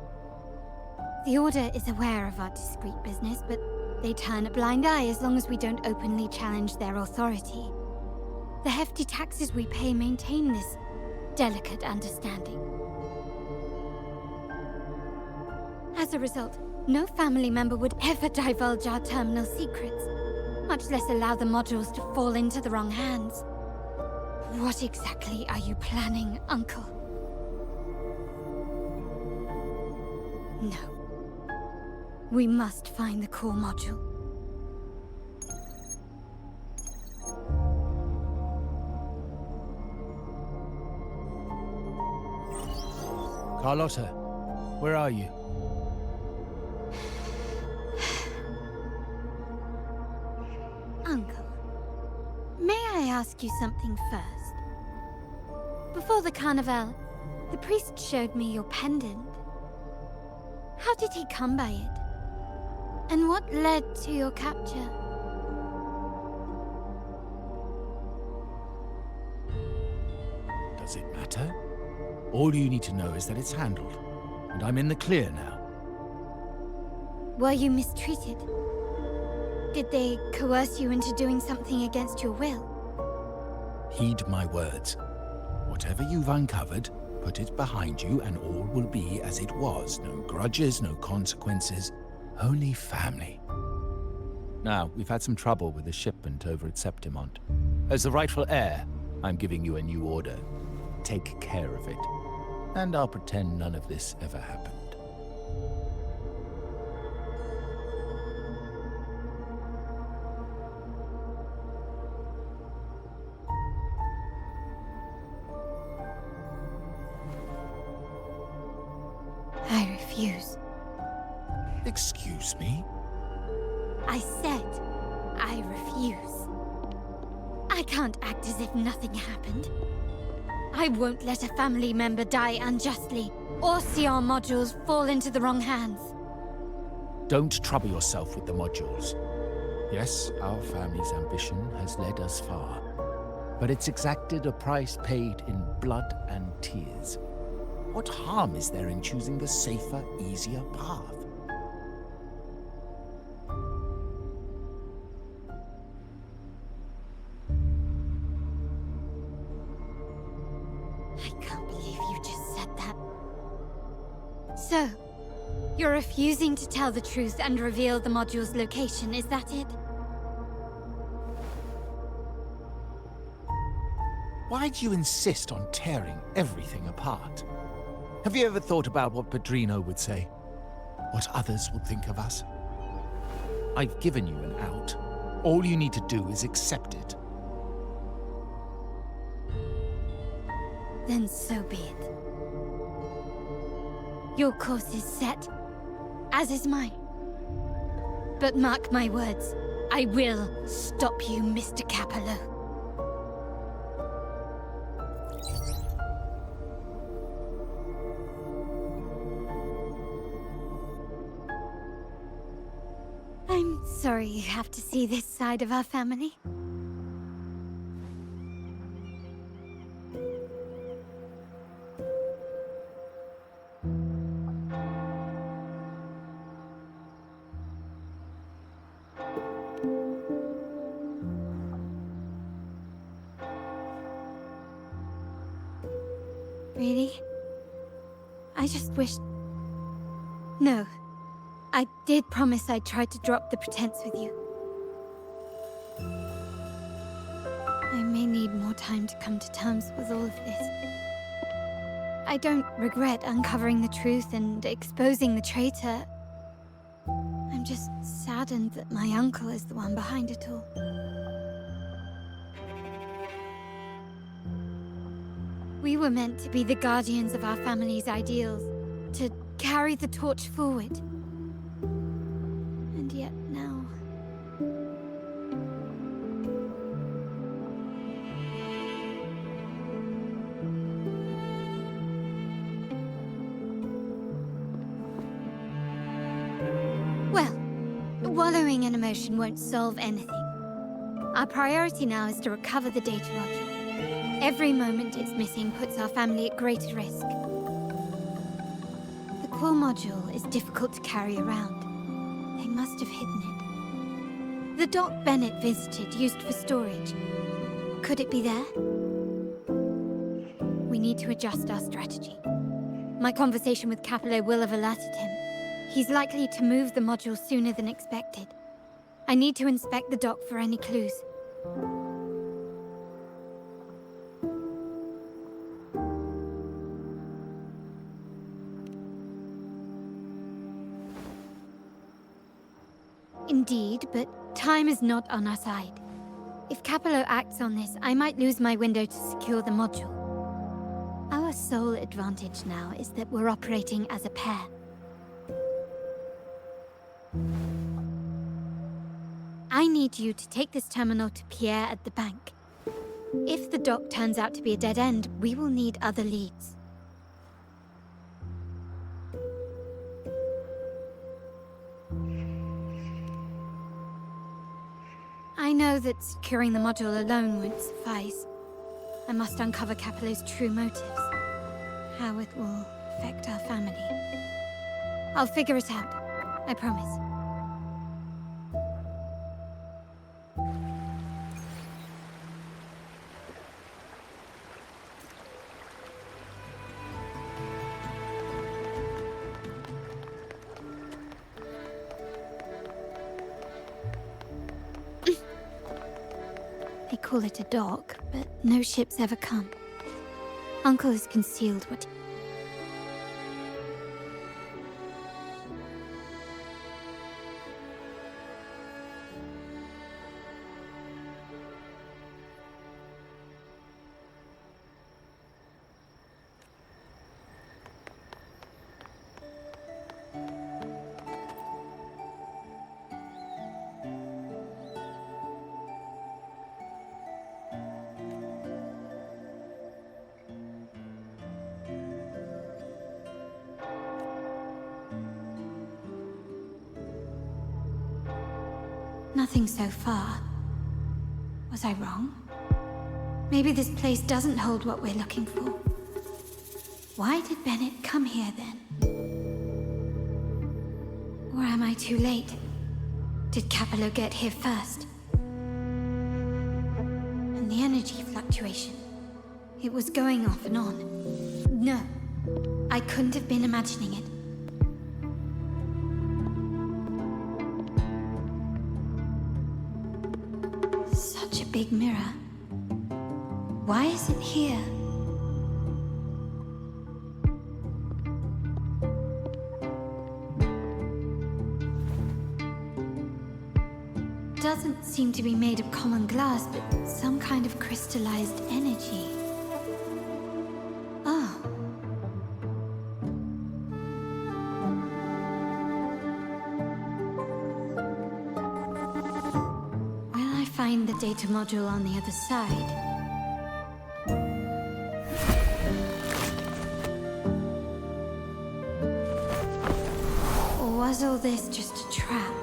The Order is aware of our discreet business, but they turn a blind eye as long as we don't openly challenge their authority. The hefty taxes we pay maintain this delicate understanding. As a result, no family member would ever divulge our terminal secrets, much less allow the modules to fall into the wrong hands. What exactly are you planning, Uncle? No. We must find the core module. Carlotta, where are you? Uncle, may I ask you something first? Before the carnival, the priest showed me your pendant. How did he come by it? And what led to your capture? Does it matter? All you need to know is that it's handled, and I'm in the clear now. Were you mistreated? Did they coerce you into doing something against your will? Heed my words. Whatever you've uncovered, put it behind you and all will be as it was. No grudges, no consequences, only family. Now, we've had some trouble with the shipment over at Septimont. As the rightful heir, I'm giving you a new order. Take care of it. And I'll pretend none of this ever happened. I refuse. Excuse me? I said I refuse. I can't act as if nothing happened. I won't let a family member die unjustly, or see our modules fall into the wrong hands. Don't trouble yourself with the modules. Yes, our family's ambition has led us far, but it's exacted a price paid in blood and tears. What harm is there in choosing the safer, easier path? I can't believe you just said that. So, you're refusing to tell the truth and reveal the module's location, is that it? Why do you insist on tearing everything apart? Have you ever thought about what Padrino would say? What others would think of us? I've given you an out. All you need to do is accept it. Then so be it. Your course is set, as is mine. But mark my words, I will stop you, Mr. Capello. I'm sorry you have to see this side of our family. Really? I just wished... No. I did promise I'd try to drop the pretense with you. I may need more time to come to terms with all of this. I don't regret uncovering the truth and exposing the traitor. I'm just saddened that my uncle is the one behind it all. We were meant to be the guardians of our family's ideals, to carry the torch forward. And yet now... Well, wallowing in emotion won't solve anything. Our priority now is to recover the data module. Every moment it's missing puts our family at greater risk. The core module is difficult to carry around. They must have hidden it. The dock Bennett visited used for storage. Could it be there? We need to adjust our strategy. My conversation with Capello will have alerted him. He's likely to move the module sooner than expected. I need to inspect the dock for any clues. Indeed, but time is not on our side. If Capello acts on this, I might lose my window to secure the module. Our sole advantage now is that we're operating as a pair. I need you to take this terminal to Pierre at the bank. If the dock turns out to be a dead end, we will need other leads. I know that securing the module alone won't suffice. I must uncover Capello's true motives. How it will affect our family. I'll figure it out. I promise. They call it a dock, but no ships ever come. Uncle has concealed what... Nothing so far. Was I wrong? Maybe this place doesn't hold what we're looking for. Why did Bennett come here then? Or am I too late? Did Capello get here first? And the energy fluctuation. It was going off and on. No, I couldn't have been imagining it. Such a big mirror. Why is it here? Doesn't seem to be made of common glass, but some kind of crystallized energy. Oh. Will I find the data module on the other side? Or was all this just a trap?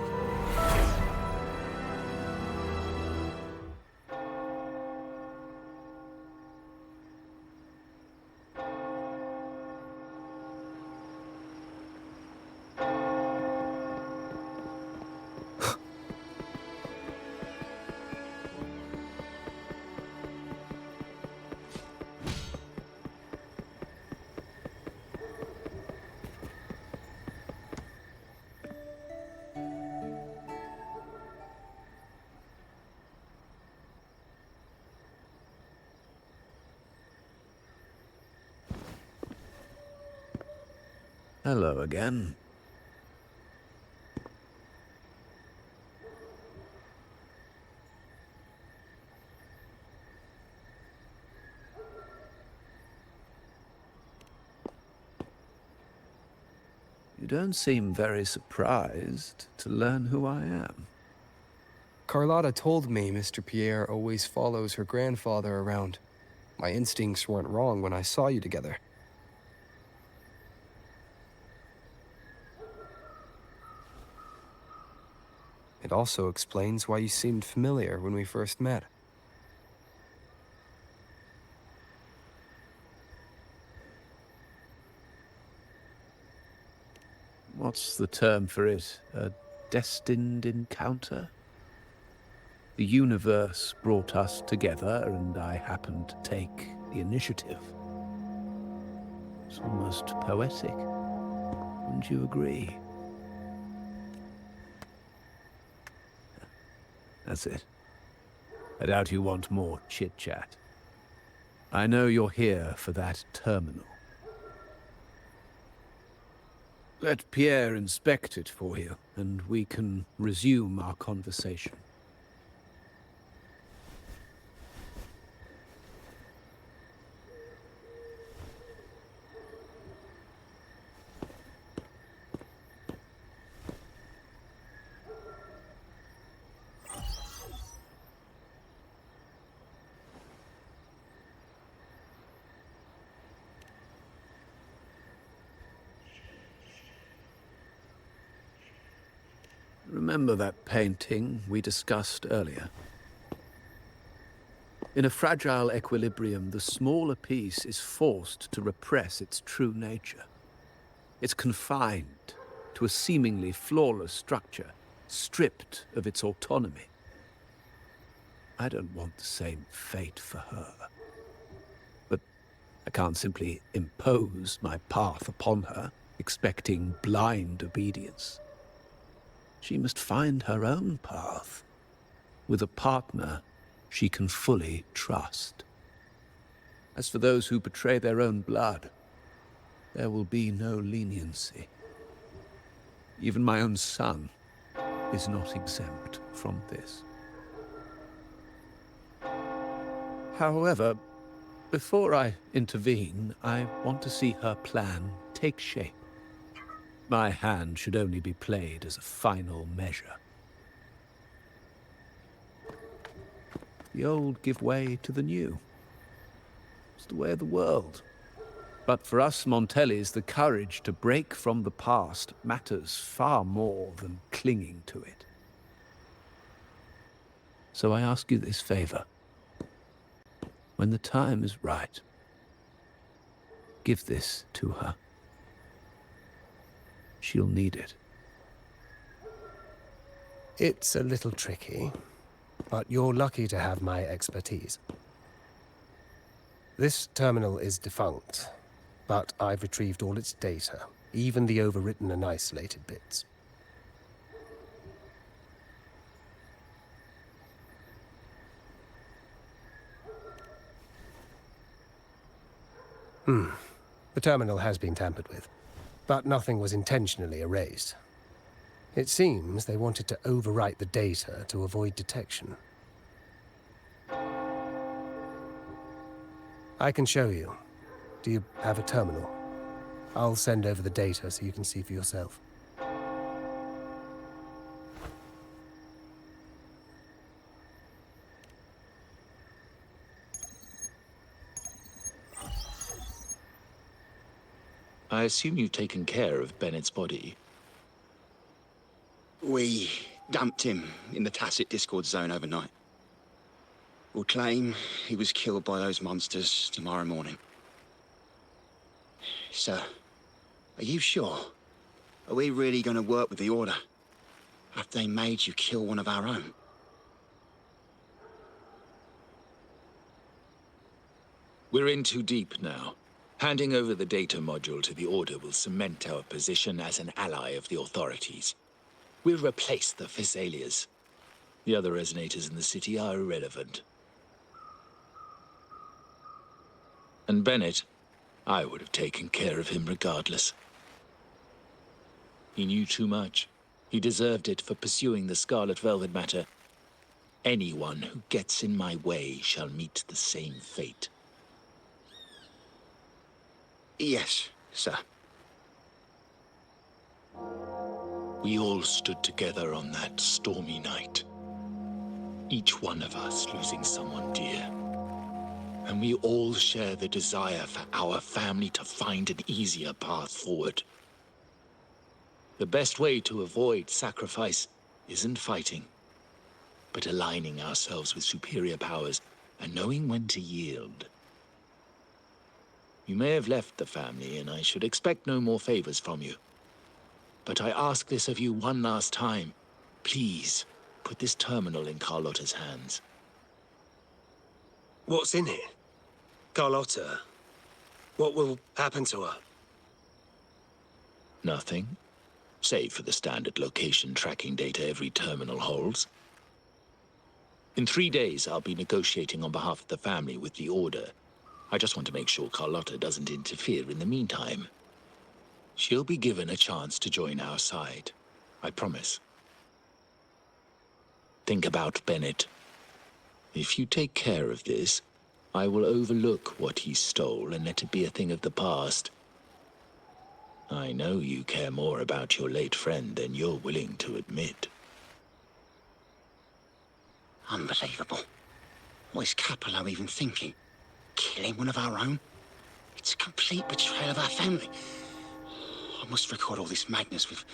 Hello again. You don't seem very surprised to learn who I am. Carlotta told me Mr. Pierre always follows her grandfather around. My instincts weren't wrong when I saw you together. It also explains why you seemed familiar when we first met. What's the term for it? A destined encounter? The universe brought us together, and I happened to take the initiative. It's almost poetic. Wouldn't you agree? That's it. I doubt you want more chit-chat. I know you're here for that terminal. Let Pierre inspect it for you, and we can resume our conversation. Remember that painting we discussed earlier? In a fragile equilibrium, the smaller piece is forced to repress its true nature. It's confined to a seemingly flawless structure, stripped of its autonomy. I don't want the same fate for her. But I can't simply impose my path upon her, expecting blind obedience. She must find her own path, with a partner she can fully trust. As for those who betray their own blood, there will be no leniency. Even my own son is not exempt from this. However, before I intervene, I want to see her plan take shape. My hand should only be played as a final measure. The old give way to the new. It's the way of the world. But for us Montellis, the courage to break from the past matters far more than clinging to it. So I ask you this favor. When the time is right, give this to her. She'll need it. It's a little tricky, but you're lucky to have my expertise. This terminal is defunct, but I've retrieved all its data, even the overwritten and isolated bits. The terminal has been tampered with, but nothing was intentionally erased. It seems they wanted to overwrite the data to avoid detection. I can show you. Do you have a terminal? I'll send over the data so you can see for yourself. I assume you've taken care of Bennett's body. We dumped him in the tacit Discord zone overnight. We'll claim he was killed by those monsters tomorrow morning. Sir, are you sure? Are we really going to work with the Order after they made you kill one of our own? We're in too deep now. Handing over the data module to the Order will cement our position as an ally of the authorities. We'll replace the Physaelias. The other resonators in the city are irrelevant. And Bennett, I would have taken care of him regardless. He knew too much. He deserved it for pursuing the Scarlet Velvet matter. Anyone who gets in my way shall meet the same fate. Yes, sir. We all stood together on that stormy night. Each one of us losing someone dear. And we all share the desire for our family to find an easier path forward. The best way to avoid sacrifice isn't fighting, but aligning ourselves with superior powers and knowing when to yield. You may have left the family, and I should expect no more favors from you. but I ask this of you one last time. Please, put this terminal in Carlotta's hands. What's in it? Carlotta? What will happen to her? Nothing, save for the standard location tracking data every terminal holds. In 3 days, I'll be negotiating on behalf of the family with the Order. I just want to make sure Carlotta doesn't interfere in the meantime. She'll be given a chance to join our side. I promise. Think about Bennett. If you take care of this, I will overlook what he stole and let it be a thing of the past. I know you care more about your late friend than you're willing to admit. Unbelievable. What is Capello even thinking? Killing one of our own? It's a complete betrayal of our family. I must record all this madness with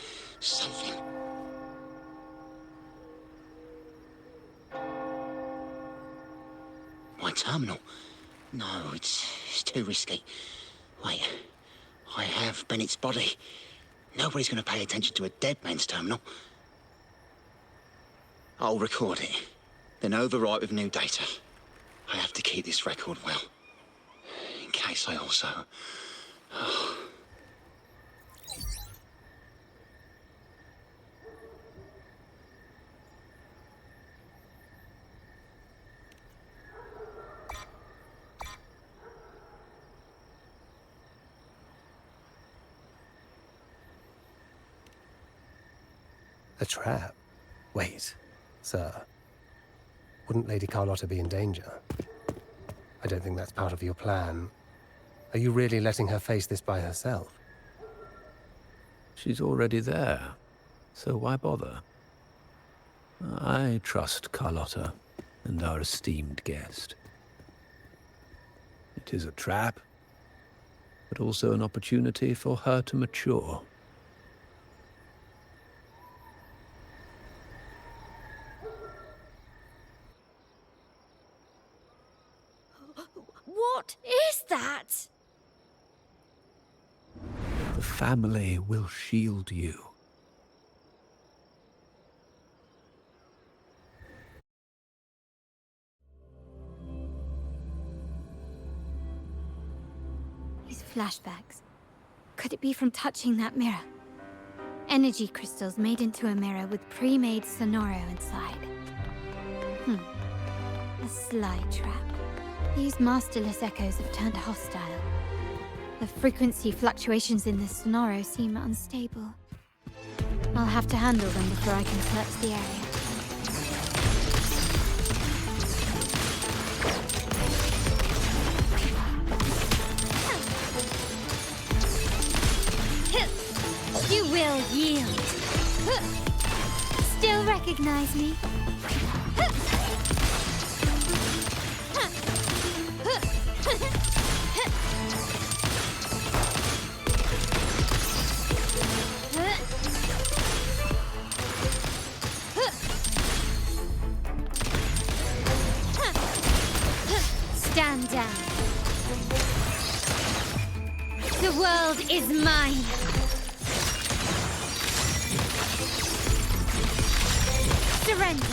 something. My terminal? No, it's too risky. Wait, I have Bennett's body. Nobody's going to pay attention to a dead man's terminal. I'll record it, then overwrite with new data. I have to keep this record well, in case I also... A trap? Wait, sir. Wouldn't Lady Carlotta be in danger? I don't think that's part of your plan. Are you really letting her face this by herself? She's already there, so why bother? I trust Carlotta and our esteemed guest. It is a trap, but also an opportunity for her to mature. What is that? The family will shield you. These flashbacks. Could it be from touching that mirror? Energy crystals made into a mirror with pre-made Sonoro inside. A sly trap. These masterless echoes have turned hostile. The frequency fluctuations in the Sonoro seem unstable. I'll have to handle them before I can search the area. You will yield. Still recognize me? Stand down. The world is mine. Surrender.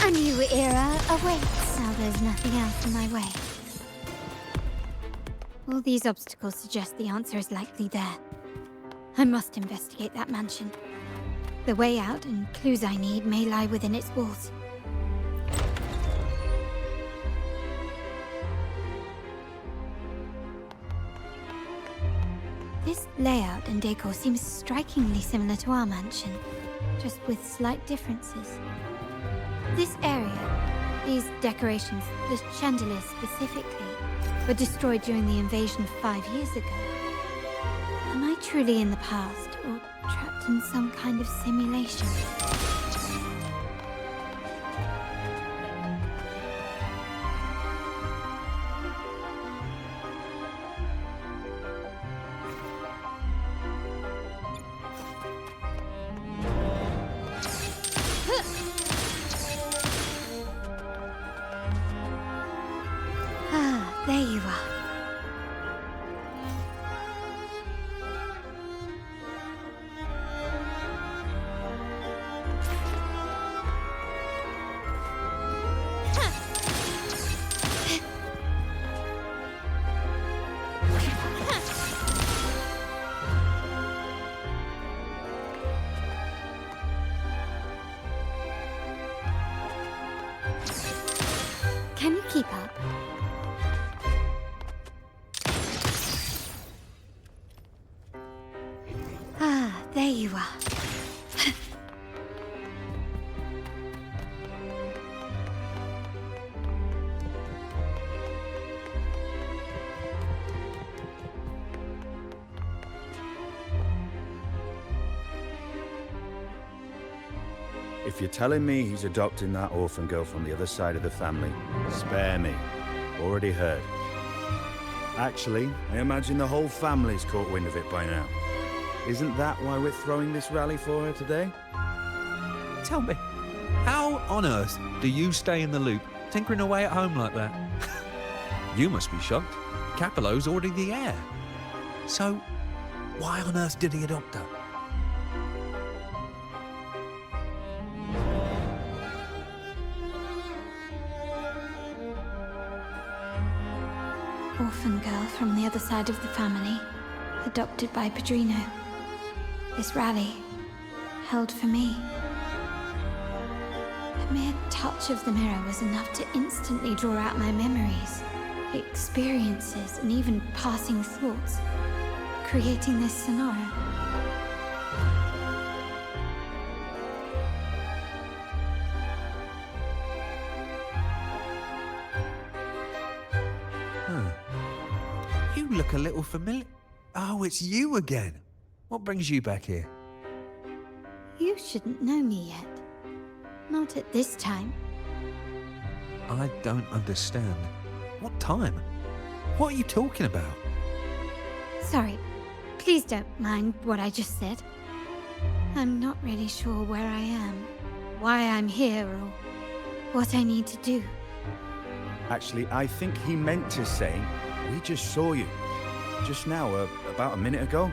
A new era awaits. Now there's nothing else in my way. All these obstacles suggest the answer is likely there. I must investigate that mansion. The way out and clues I need may lie within its walls. This layout and decor seems strikingly similar to our mansion, just with slight differences. This area, these decorations, the chandeliers specifically, were destroyed during the invasion 5 years ago. Am I truly in the past, or trapped in some kind of simulation? There you are. keep up? Ah, there you are. If you're telling me he's adopting that orphan girl from the other side of the family, spare me. Already heard. Actually, I imagine the whole family's caught wind of it by now. Isn't that why we're throwing this rally for her today? Tell me, how on earth do you stay in the loop, tinkering away at home like that? You must be shocked. Capello's already the heir. So, why on earth did he adopt her? Orphan girl from the other side of the family, adopted by Padrino. This rally, held for me. A mere touch of the mirror was enough to instantly draw out my memories, experiences, and even passing thoughts, creating this scenario. You look a little familiar. Oh, it's you again. What brings you back here? You shouldn't know me yet. Not at this time. I don't understand. What time? What are you talking about? Sorry. Please don't mind what I just said. I'm not really sure where I am, why I'm here, or what I need to do. Actually, I think he meant to say, we just saw you. Just now, about a minute ago.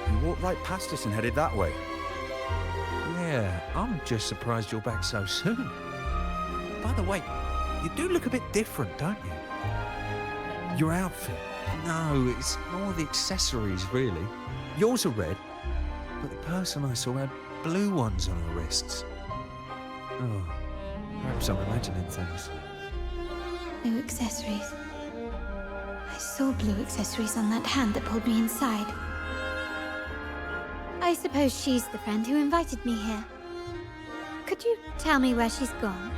You walked right past us and headed that way. Yeah, I'm just surprised you're back so soon. By the way, you do look a bit different, don't you? Your outfit. No, it's more the accessories, really. Yours are red, but the person I saw had blue ones on her wrists. Oh, perhaps I'm imagining things. Blue accessories. I saw blue accessories on that hand that pulled me inside. I suppose she's the friend who invited me here. Could you tell me where she's gone?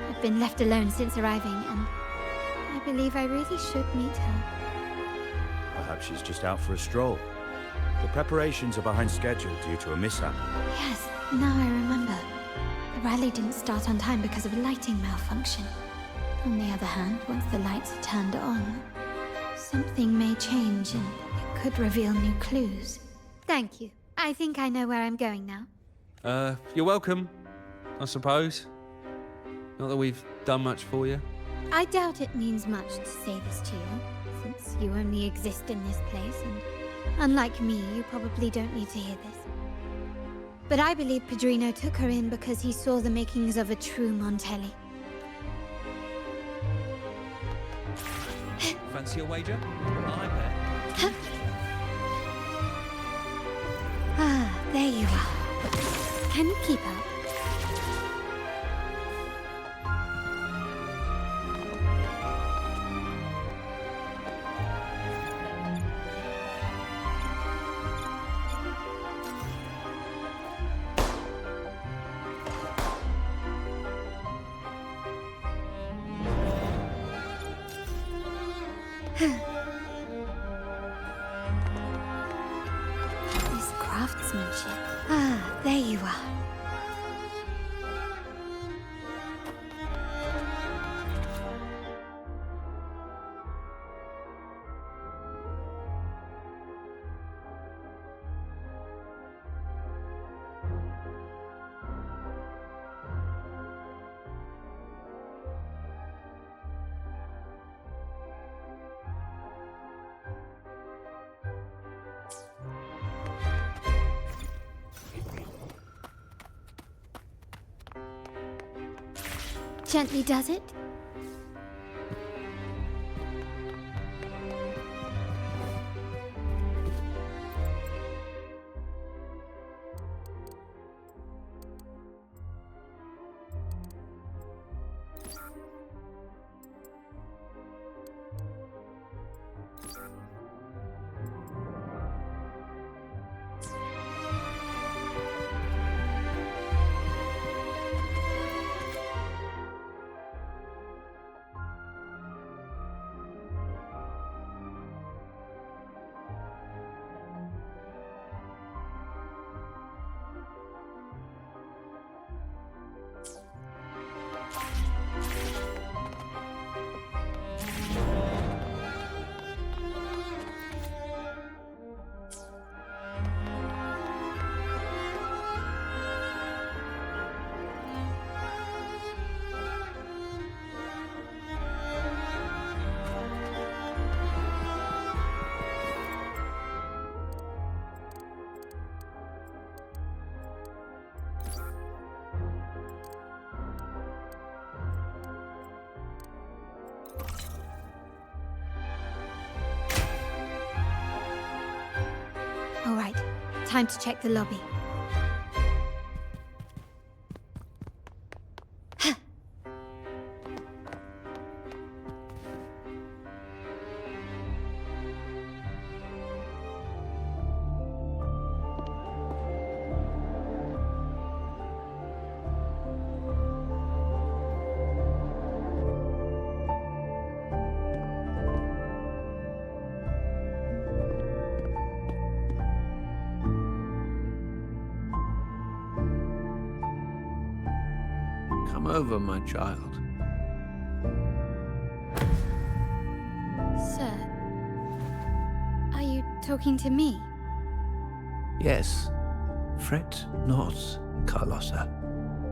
I've been left alone since arriving, and I believe I really should meet her. Perhaps she's just out for a stroll. The preparations are behind schedule due to a mishap. Yes, now I remember. The rally didn't start on time because of a lighting malfunction. On the other hand, once the lights are turned on, something may change and it could reveal new clues. Thank you. I think I know where I'm going now. You're welcome, I suppose. Not that we've done much for you. I doubt it means much to say this to you, since you only exist in this place, and unlike me, you probably don't need to hear this. But I believe Padrino took her in because he saw the makings of a true Montelli. Fancy a wager? I bet. Ah, there you are. Can you keep up? This craftsmanship. Ah, there you are. Gently does it? Time to check the lobby. Come over, my child. Sir, are you talking to me? Yes. Fret not, Carlotta.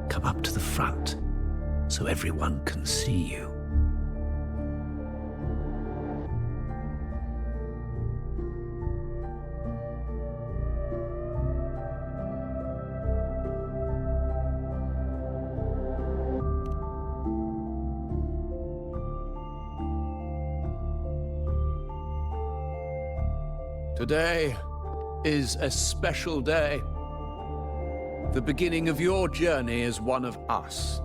Come up to the front, so everyone can see you. Today is a special day. The beginning of your journey as one of us.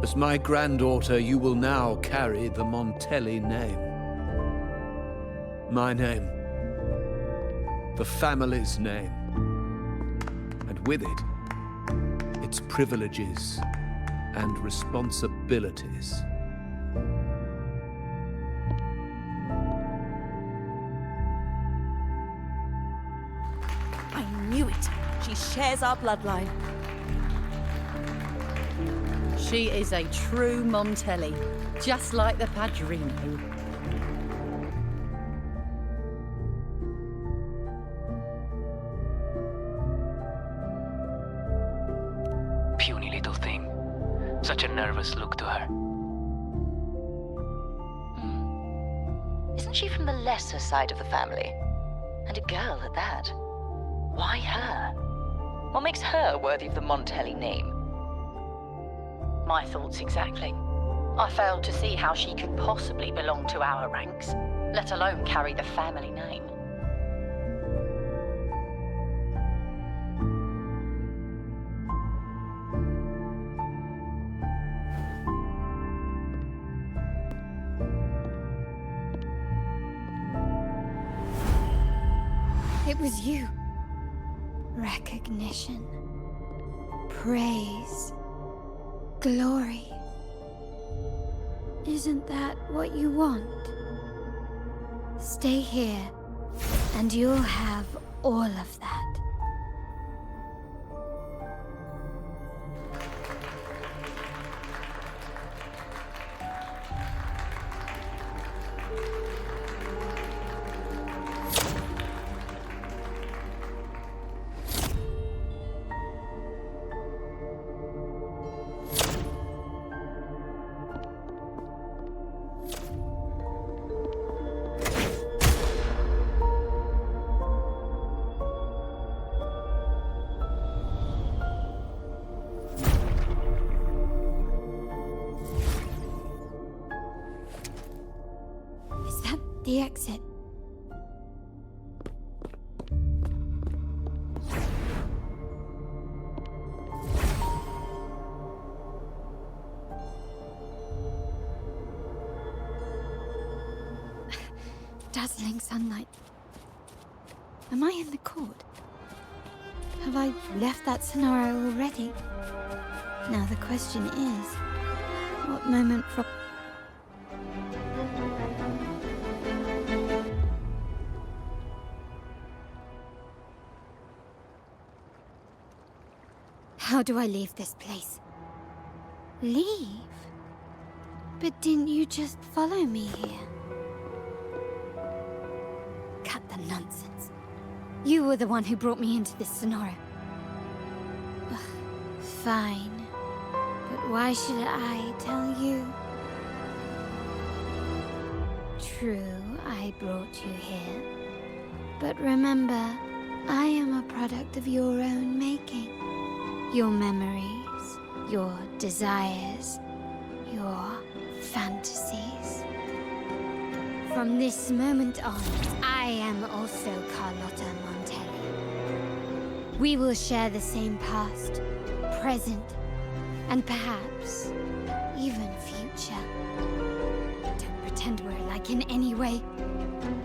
As my granddaughter, you will now carry the Montelli name. My name. The family's name. And with it, its privileges and responsibilities. I knew it. She shares our bloodline. She is a true Montelli, just like the Padrino. Puny little thing. Such a nervous look to her. Isn't she from the lesser side of the family? And a girl at that. Why her? What makes her worthy of the Montelli name? My thoughts exactly. I failed to see how she could possibly belong to our ranks, let alone carry the family name. It was you. Recognition. Praise. Glory. Isn't that what you want? Stay here, and you'll have all of that. The exit. Dazzling sunlight. Am I in the court? Have I left that scenario already? Now the question is, what moment from... How do I leave this place? Leave? But didn't you just follow me here? Cut the nonsense. You were the one who brought me into this scenario. Ugh, fine. But why should I tell you? True, I brought you here. But remember, I am a product of your own making. Your memories, your desires, your fantasies. From this moment on, I am also Carlotta Montelli. We will share the same past, present, and perhaps even future. Don't pretend we're alike in any way,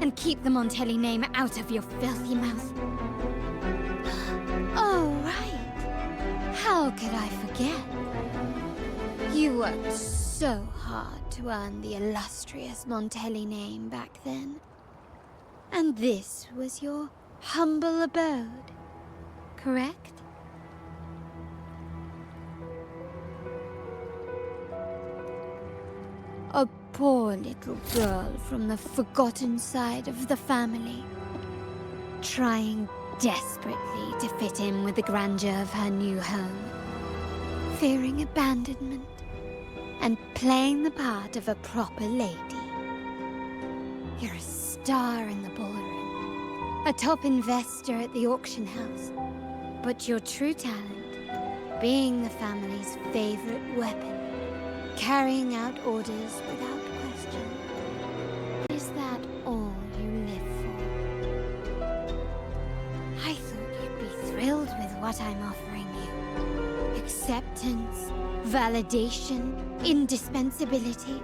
and keep the Montelli name out of your filthy mouth. Oh, right. How could I forget? You worked so hard to earn the illustrious Montelli name back then. And this was your humble abode, correct? A poor little girl from the forgotten side of the family, trying desperately to fit in with the grandeur of her new home, fearing abandonment, and playing the part of a proper lady. You're a star in the ballroom, a top investor at the auction house, but your true talent, being the family's favorite weapon, carrying out orders without question. Is that all you live for? I thought you'd be thrilled with what I'm offering you. Acceptance, validation, indispensability.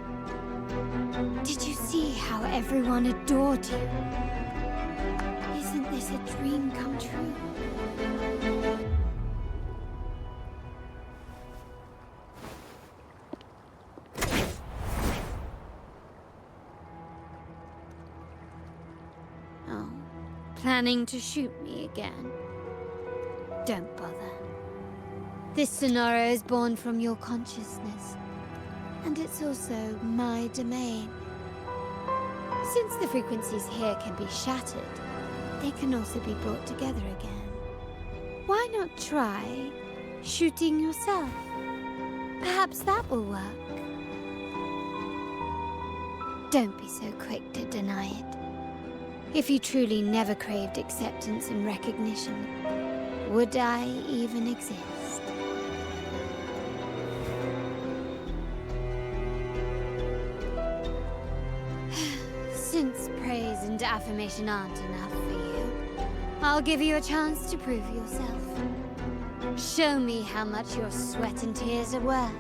Did you see how everyone adored you? Isn't this a dream come true? Oh, planning to shoot me again? Don't bother. This scenario is born from your consciousness, and it's also my domain. Since the frequencies here can be shattered, they can also be brought together again. Why not try shooting yourself? Perhaps that will work. Don't be so quick to deny it. If you truly never craved acceptance and recognition, would I even exist? Since praise and affirmation aren't enough for you, I'll give you a chance to prove yourself. Show me how much your sweat and tears are worth.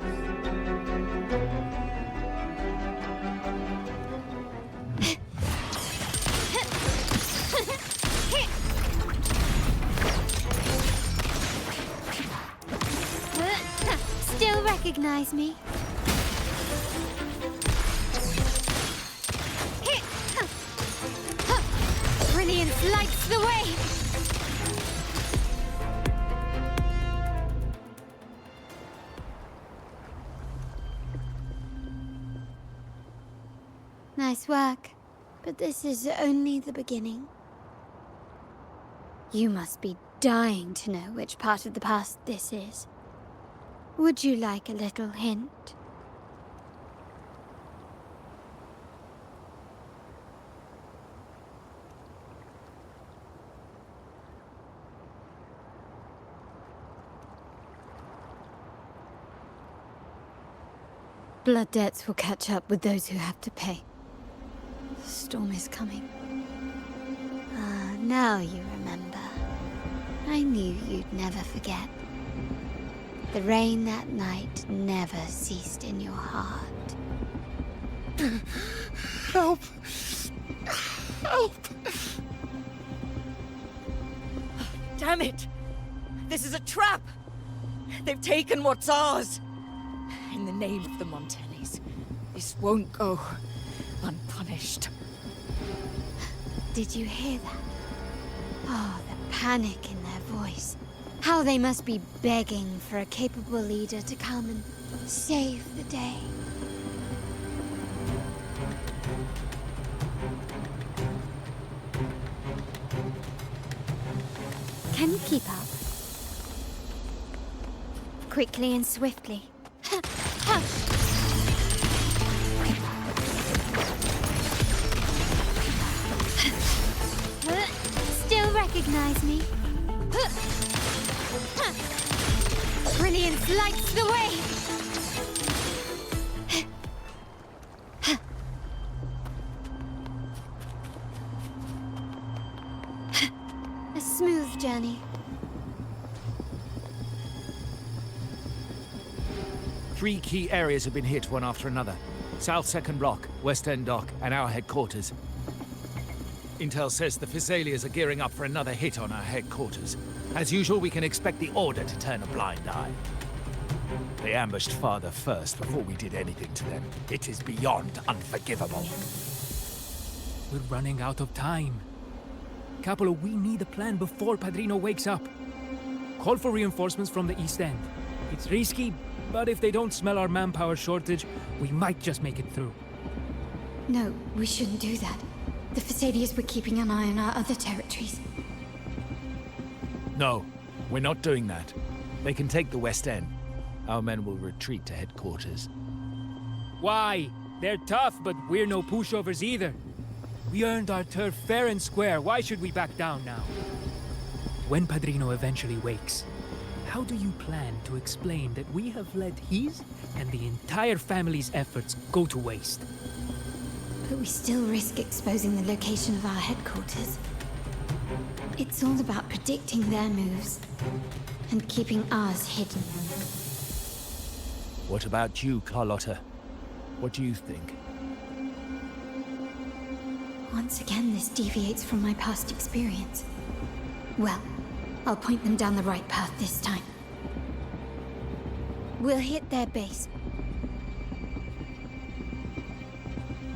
Still recognize me? Brilliance lights the way! Nice work, but this is only the beginning. You must be dying to know which part of the past this is. Would you like a little hint? Blood debts will catch up with those who have to pay. The storm is coming. Ah, now you remember. I knew you'd never forget. The rain that night never ceased in your heart. Help! Help! Damn it! This is a trap! They've taken what's ours! In the name of the Montellis, this won't go unpunished. Did you hear that? Oh, the panic in their voice. How they must be begging for a capable leader to come and save the day. Can you keep up? Quickly and swiftly. Still recognize me? Brilliance lights the way! A smooth journey. 3 key areas have been hit one after another. South 2nd Block, West End Dock, and our headquarters. Intel says the Thessalians are gearing up for another hit on our headquarters. As usual, we can expect the Order to turn a blind eye. They ambushed Father first before we did anything to them. It is beyond unforgivable. We're running out of time. Capolo, we need a plan before Padrino wakes up. Call for reinforcements from the East End. It's risky, but if they don't smell our manpower shortage, we might just make it through. No, we shouldn't do that. The Thessalians were keeping an eye on our other territories. No, we're not doing that. They can take the West End. Our men will retreat to headquarters. Why? They're tough, but we're no pushovers either. We earned our turf fair and square. Why should we back down now? When Padrino eventually wakes, how do you plan to explain that we have let his and the entire family's efforts go to waste? But we still risk exposing the location of our headquarters. It's all about predicting their moves and keeping ours hidden. What about you, Carlotta? What do you think? Once again, this deviates from my past experience. Well, I'll point them down the right path this time. We'll hit their base.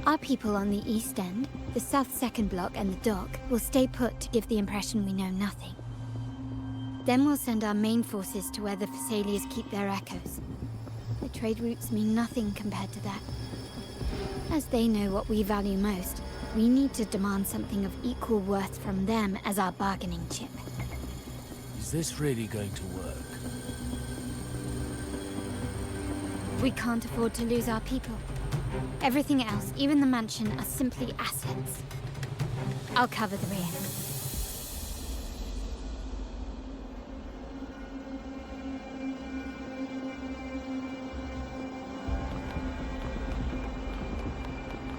Our people on the East End, the South 2nd Block and the dock will stay put to give the impression we know nothing. Then we'll send our main forces to where the Thessalians keep their echoes. The trade routes mean nothing compared to that. As they know what we value most, we need to demand something of equal worth from them as our bargaining chip. Is this really going to work? We can't afford to lose our people. Everything else, even the mansion, are simply assets. I'll cover the rear.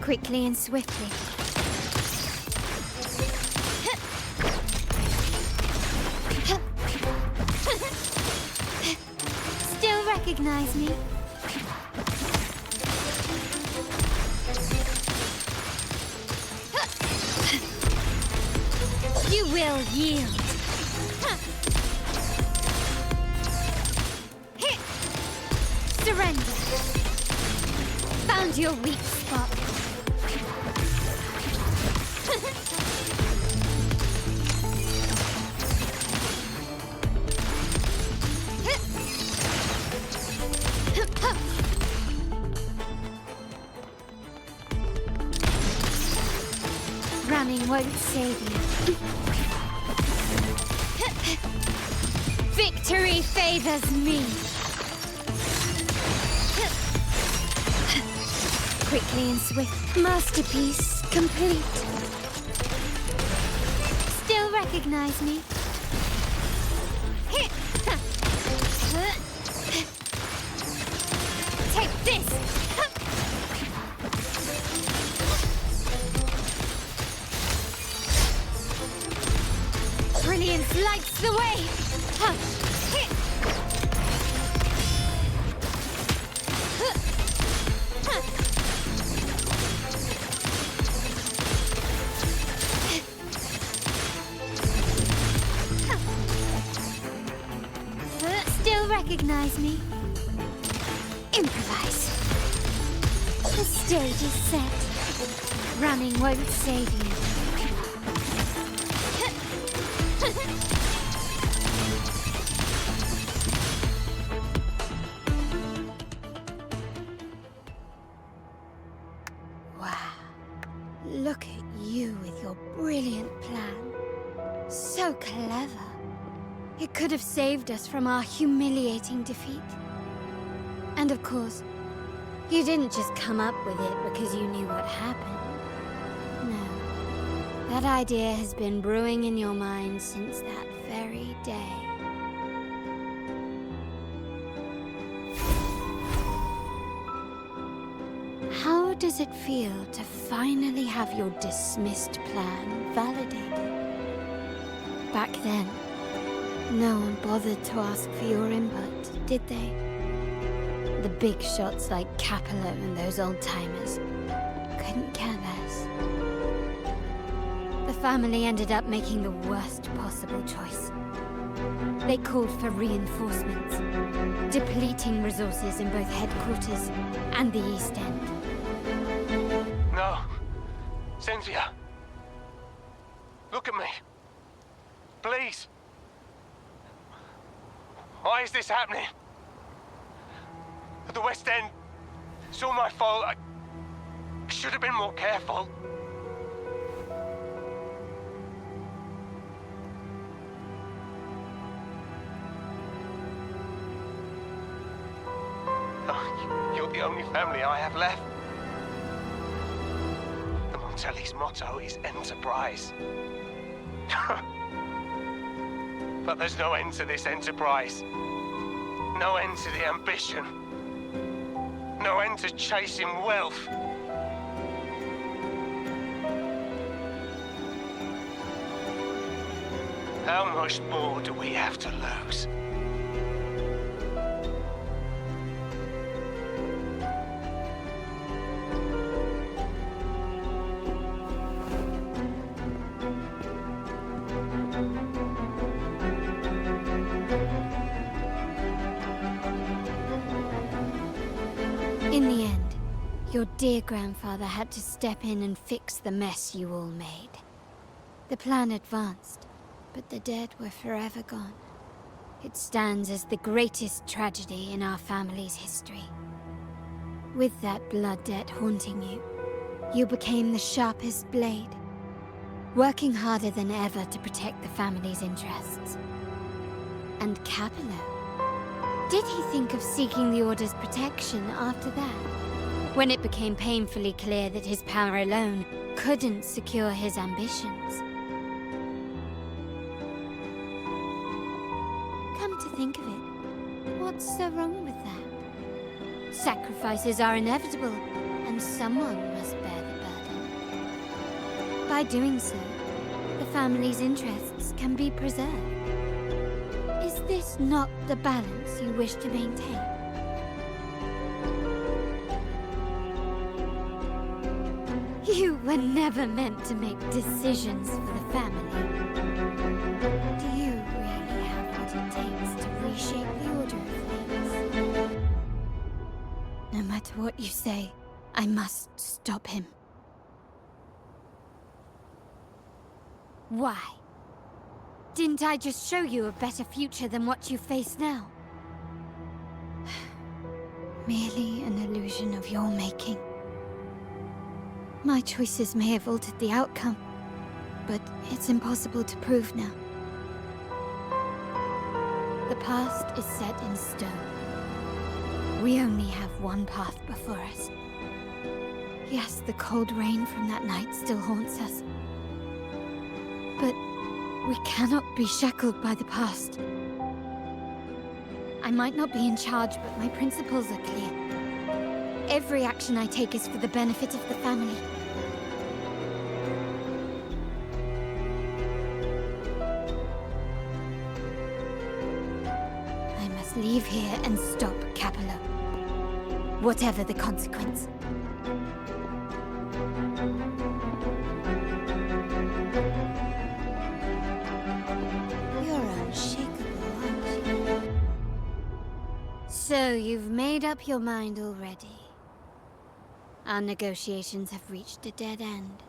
Quickly and swiftly. Still recognize me? You will yield. Surrender. Found your weak spot. Running won't save you. Victory favors me. Quickly and swift. Masterpiece complete. Still recognize me? Take this! Brilliance lights the way! Still recognize me? Improvise. The stage is set. Running won't save you. Look at you with your brilliant plan. So clever. It could have saved us from our humiliating defeat. And of course, you didn't just come up with it because you knew what happened. No. That idea has been brewing in your mind since that very day. How does it feel to finally have your dismissed plan validated? Back then, no one bothered to ask for your input, did they? the big shots like Capello and those old-timers couldn't care less. The family ended up making the worst possible choice. They called for reinforcements, depleting resources in both headquarters and the East End. No. Cynthia. Look at me. Please. Why is this happening? At the West End, it's all my fault. I should have been more careful. Oh, you're the only family I have left. The Montelli's motto is enterprise. But there's no end to this enterprise. No end to the ambition. No end to chasing wealth. How much more do we have to lose? In the end, your dear grandfather had to step in and fix the mess you all made. The plan advanced, but the dead were forever gone. It stands as the greatest tragedy in our family's history. With that blood debt haunting you, you became the sharpest blade, working harder than ever to protect the family's interests. And Capello? Did he think of seeking the Order's protection after that? When it became painfully clear that his power alone couldn't secure his ambitions. Come to think of it, what's so wrong with that? Sacrifices are inevitable, and someone must bear the burden. By doing so, the family's interests can be preserved. Is this not the balance you wish to maintain? You were never meant to make decisions for the family. Do you really have what it takes to reshape the order of things? No matter what you say, I must stop him. Why? Didn't I just show you a better future than what you face now? Merely an illusion of your making. My choices may have altered the outcome, but it's impossible to prove now. The past is set in stone. We only have one path before us. Yes, the cold rain from that night still haunts us. But we cannot be shackled by the past. I might not be in charge, but my principles are clear. Every action I take is for the benefit of the family. I must leave here and stop Capello. Whatever the consequence. So you've made up your mind already. Our negotiations have reached a dead end.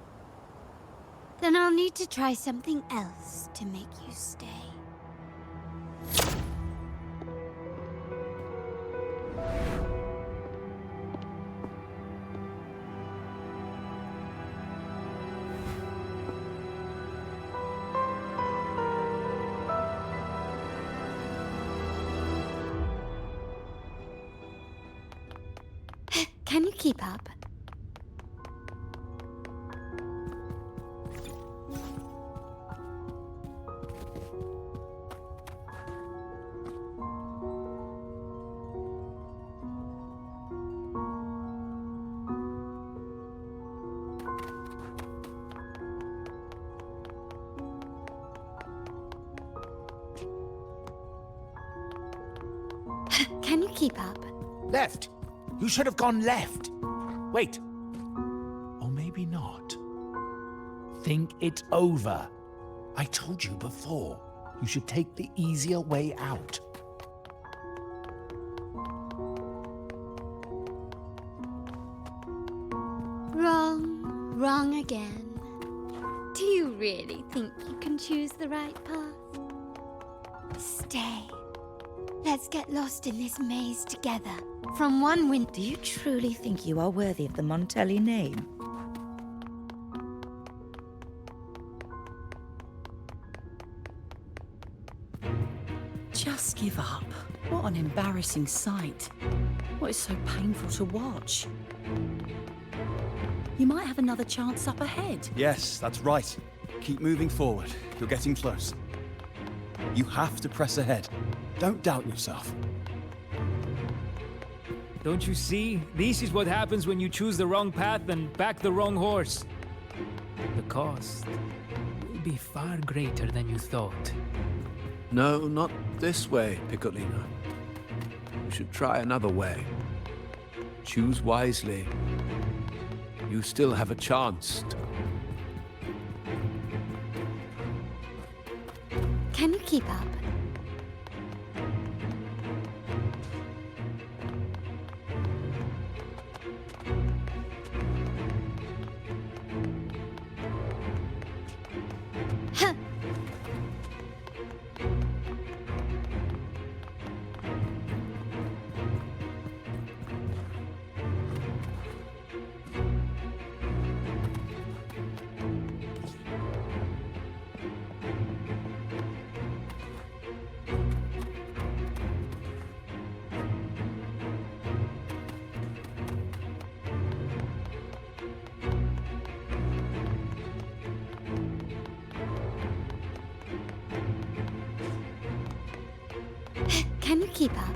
Then I'll need to try something else to make you stay. Can you keep up? Can you keep up? Left! You should have gone left! Wait. Or maybe not. Think it over. I told you before. You should take the easier way out. Wrong. Wrong again. Do you really think you can choose the right path? Stay. Let's get lost in this maze together. From one wind. Do you truly think you are worthy of the Montelli name? Just give up. What an embarrassing sight. What is so painful to watch? You might have another chance up ahead. Yes, that's right. Keep moving forward. You're getting close. You have to press ahead. Don't doubt yourself. Don't you see? This is what happens when you choose the wrong path and back the wrong horse. The cost will be far greater than you thought. No, not this way, Piccolino. You should try another way. Choose wisely. You still have a chance. Can you keep up? Can you keep up?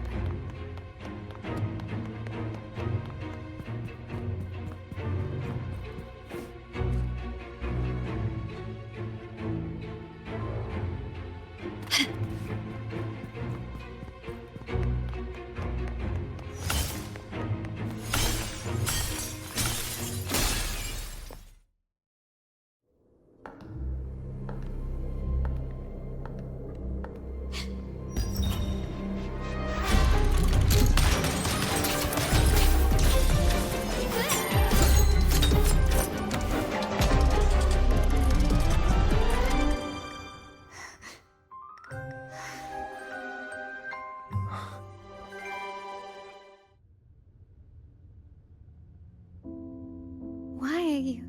Why are you?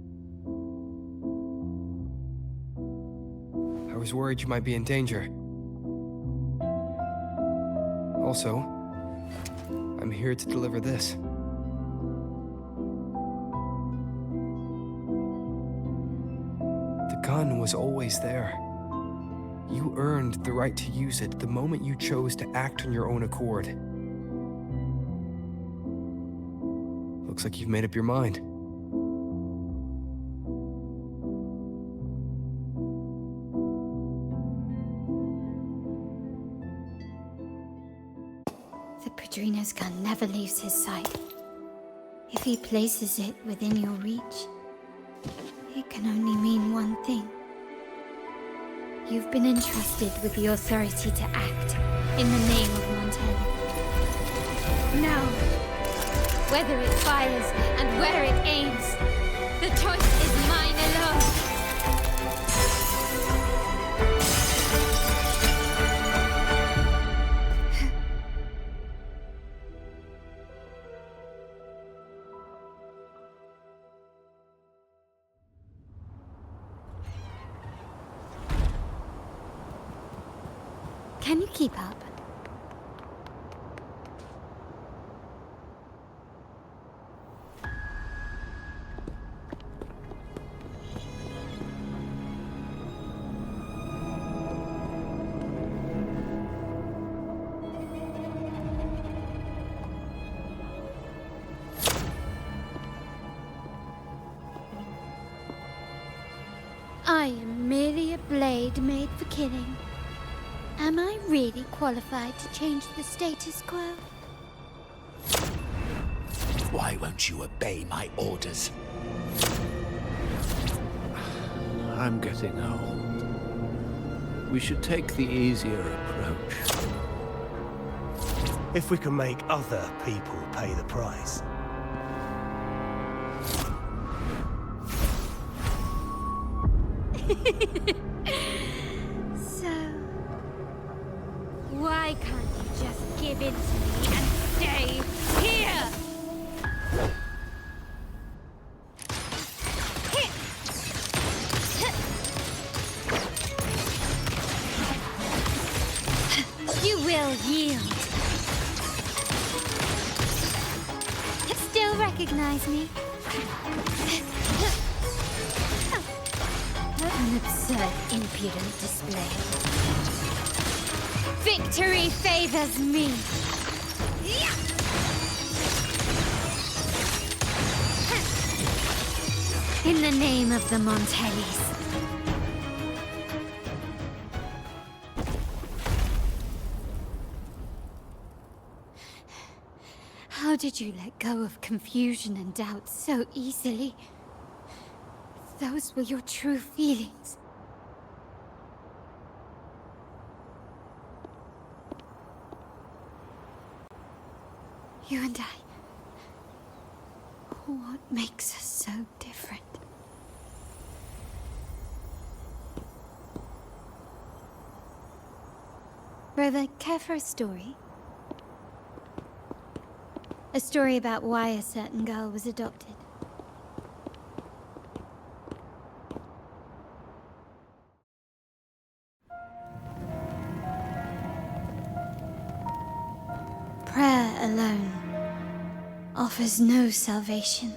I was worried you might be in danger. Also, I'm here to deliver this. The gun was always there. You earned the right to use it the moment you chose to act on your own accord. Looks like you've made up your mind. The Padrino's gun never leaves his sight. If he places it within your reach, it can only mean one thing. You've been entrusted with the authority to act in the name of Montelli. Now, whether it fires and where it aims, the choice is mine alone. Can you keep up? I am merely a blade made for killing. Am I really qualified to change the status quo? Why won't you obey my orders? I'm getting old. We should take the easier approach. If we can make other people pay the price. So, why can't you just give in to me and stay here? You will yield. Still recognize me? An absurd, impudent display. Victory favors me. In the name of the Montellis. How did you let go of confusion and doubt so easily? Those were your true feelings. You and I. What makes us so different? Brother, care for a story? A story about why a certain girl was adopted. Prayer alone offers no salvation.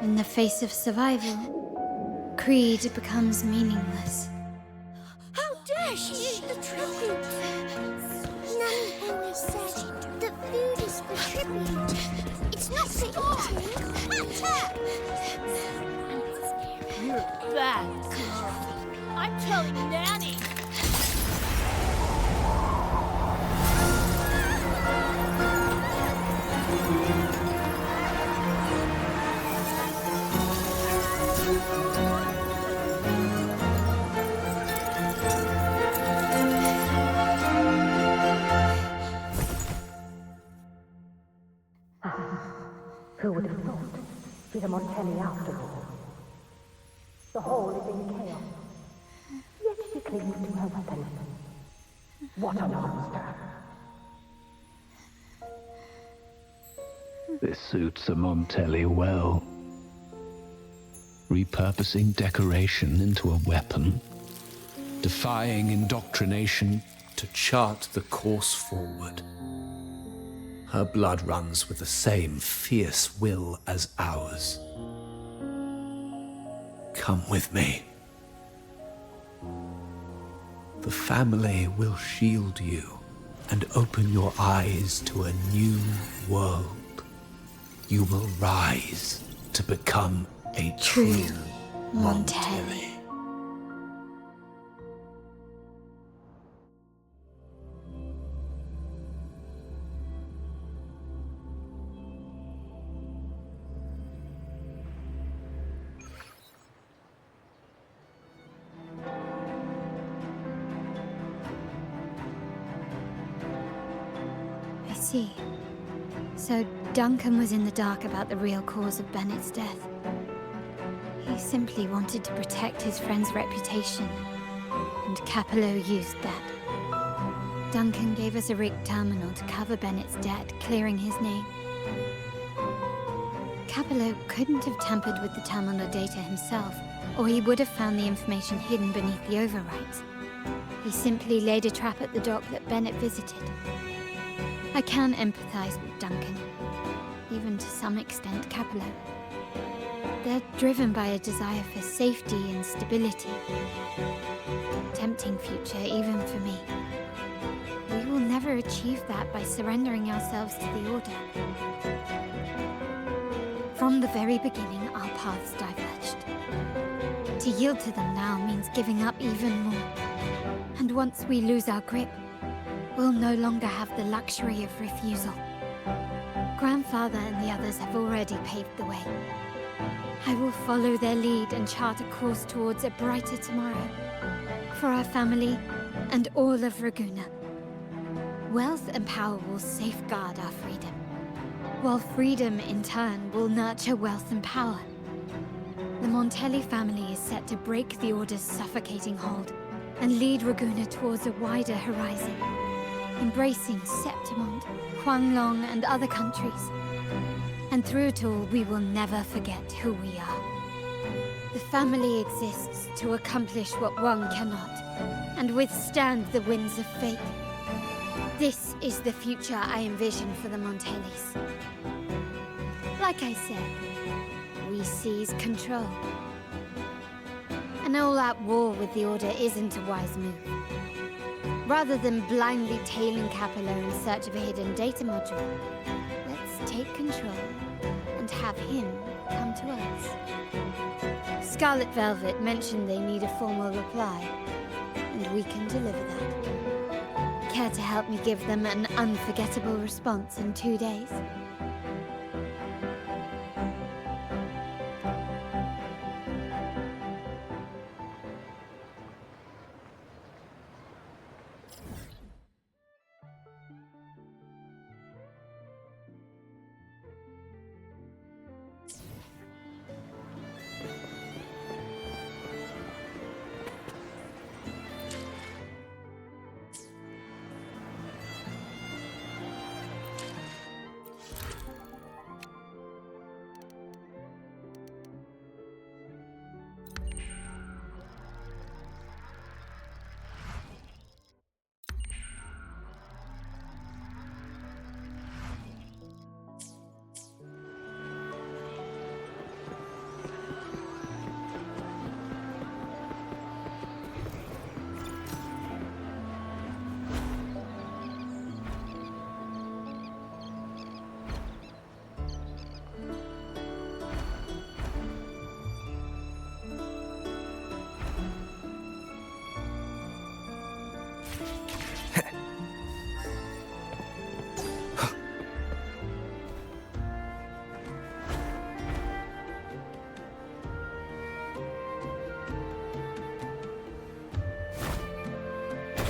In the face of survival, creed becomes meaningless. How dare she eat the tribute? Nanny always said that food is for tribute. It's not for eating. You're a bad girl. I'm telling Nanny. Who would have thought? She's a Montelli after all. The hall is in chaos. Yet she clings to her weapon. What a monster! This suits a Montelli well. Repurposing decoration into a weapon. Defying indoctrination to chart the course forward. Her blood runs with the same fierce will as ours. Come with me. The family will shield you and open your eyes to a new world. You will rise to become a true Montelli. I see. So Duncan was in the dark about the real cause of Bennett's death. He simply wanted to protect his friend's reputation, and Capello used that. Duncan gave us a rigged terminal to cover Bennett's debt, clearing his name. Capello couldn't have tampered with the terminal data himself, or he would have found the information hidden beneath the overwrites. He simply laid a trap at the dock that Bennett visited. I can empathize with Duncan, even to some extent Capello. They're driven by a desire for safety and stability. Tempting future even for me. We will never achieve that by surrendering ourselves to the Order. From the very beginning, our paths diverged. To yield to them now means giving up even more. And once we lose our grip, we'll no longer have the luxury of refusal. Grandfather Father and the others have already paved the way. I will follow their lead and chart a course towards a brighter tomorrow. For our family and all of Raguna. Wealth and power will safeguard our freedom, while freedom in turn will nurture wealth and power. The Montelli family is set to break the Order's suffocating hold and lead Raguna towards a wider horizon, embracing Septimont, Huanglong, and other countries. And through it all, we will never forget who we are. The family exists to accomplish what one cannot, and withstand the winds of fate. This is the future I envision for the Montellis. Like I said, we seize control. An all-out war with the Order isn't a wise move. Rather than blindly tailing Capello in search of a hidden data module, let's take control and have him come to us. Scarlet Velvet mentioned they need a formal reply, and we can deliver that. Care to help me give them an unforgettable response in 2 days?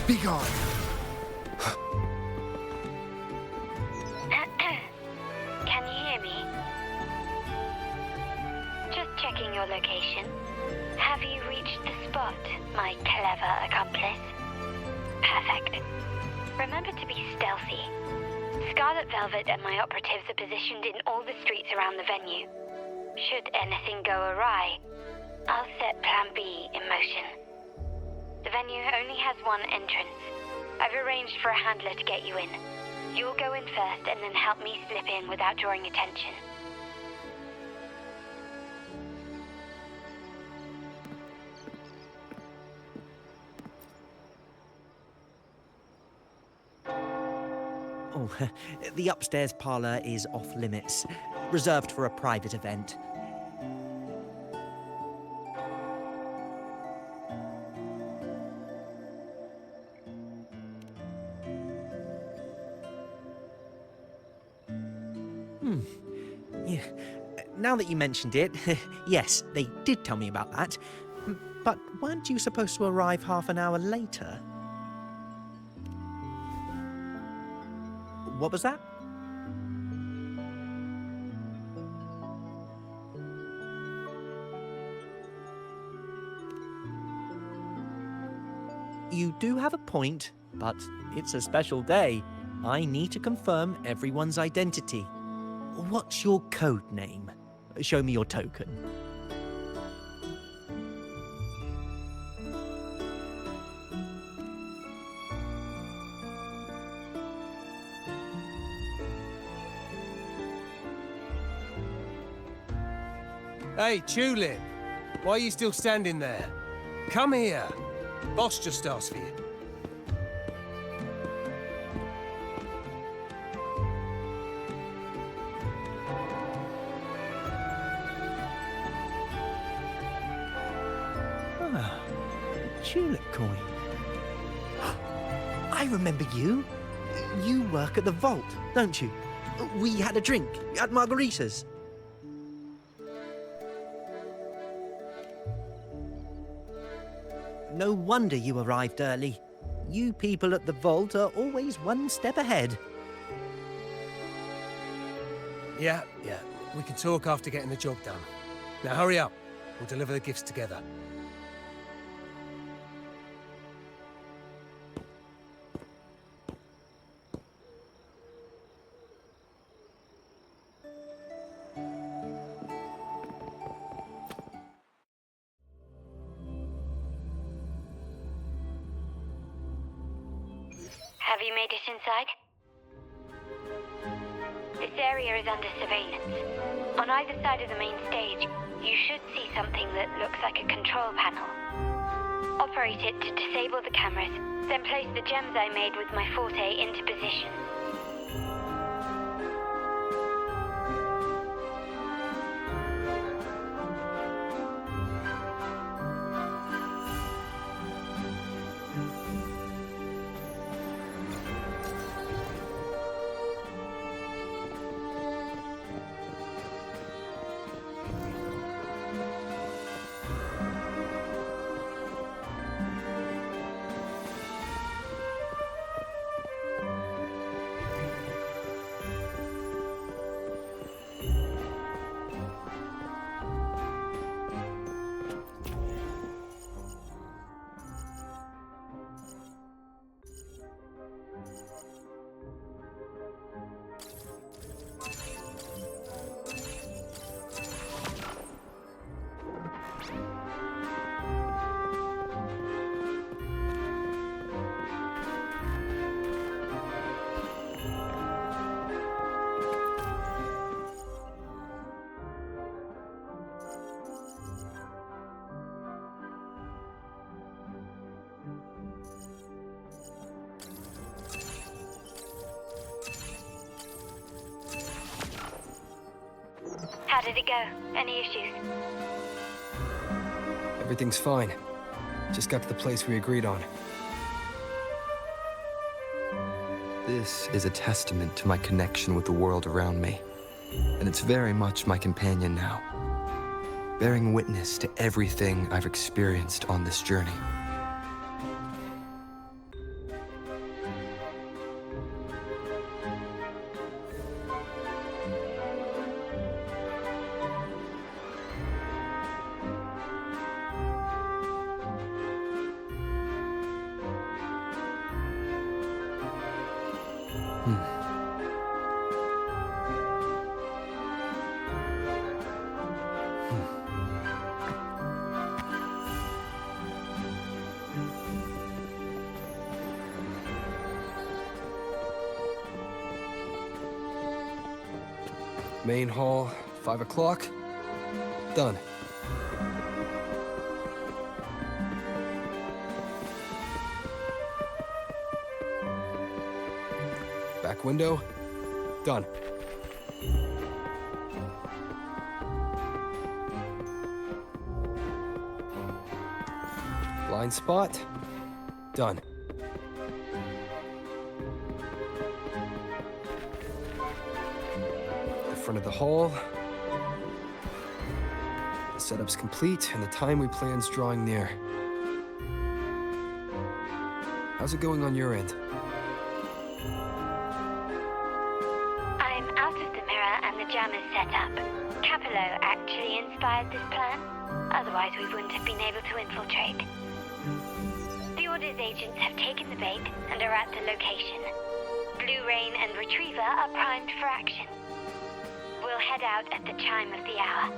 Be gone! Can you hear me? Just checking your location. Have you reached the spot, my clever accomplice? Perfect. Remember to be stealthy. Scarlet Velvet and my operatives are positioned in all the streets around the venue. Should anything go awry, I'll set Plan B in motion. The venue only has one entrance. I've arranged for a handler to get you in. You'll go in first and then help me slip in without drawing attention. Oh, the upstairs parlour is off limits, reserved for a private event. Yeah. Now that you mentioned it, yes, they did tell me about that. But weren't you supposed to arrive half an hour later? What was that? You do have a point, but it's a special day. I need to confirm everyone's identity. What's your code name? Show me your token. Hey, Tulip! Why are you still standing there? Come here. Boss just asked for you. Ah, a tulip coin. I remember you. You work at the vault, don't you? We had a drink at margaritas. No wonder you arrived early. You people at the vault are always one step ahead. Yeah. We can talk after getting the job done. Now hurry up. We'll deliver the gifts together. Have you made it inside? This area is under surveillance. On either side of the main stage, you should see something that looks like a control panel. Operate it to disable the cameras, then place the gems I made with my forte into position. How did it go? Any issues? Everything's fine. Just got to the place we agreed on. This is a testament to my connection with the world around me. And it's very much my companion now, bearing witness to everything I've experienced on this journey. Main hall, 5 o'clock. Done. Back window. Done. Blind spot. Done. Front of the hall. The setup's complete, and the time we plan's drawing near. How's it going on your end? I'm out of the mirror and the jam is set up. Capello actually inspired this plan. Otherwise, we wouldn't have been able to infiltrate. The Order's agents have taken the bait and are at the location. Blue Rain and Retriever are primed for action. We'll head out at the chime of the hour.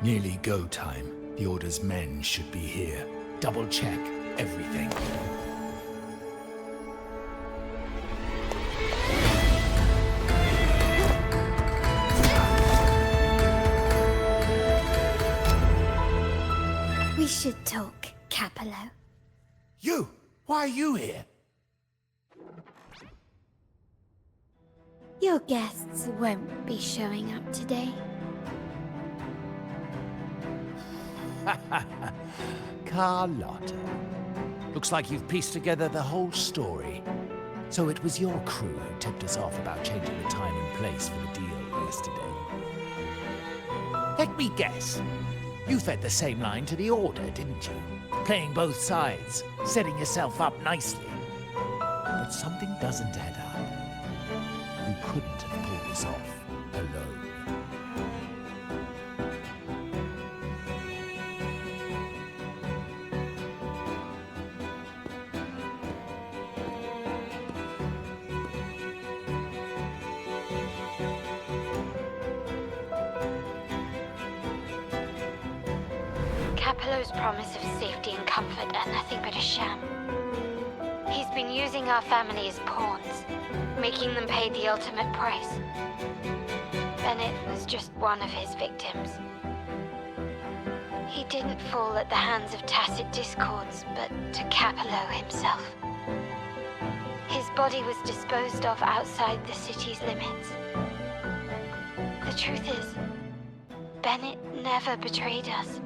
Nearly go time. The Order's men should be here. Double check everything. We should talk, Capello. You! Why are you here? Your guests won't be showing up today. Carlotta. Looks like you've pieced together the whole story. So it was your crew who tipped us off about changing the time and place for the deal yesterday. Let me guess. You fed the same line to the Order, didn't you? Playing both sides, setting yourself up nicely. But something doesn't add up. You couldn't have pulled this off alone. Capello's promise of safety and comfort are nothing but a sham. He's been using our family as pawns, making them pay the ultimate price. Bennett was just one of his victims. He didn't fall at the hands of tacit discords, but to Capello himself. His body was disposed of outside the city's limits. The truth is, Bennett never betrayed us.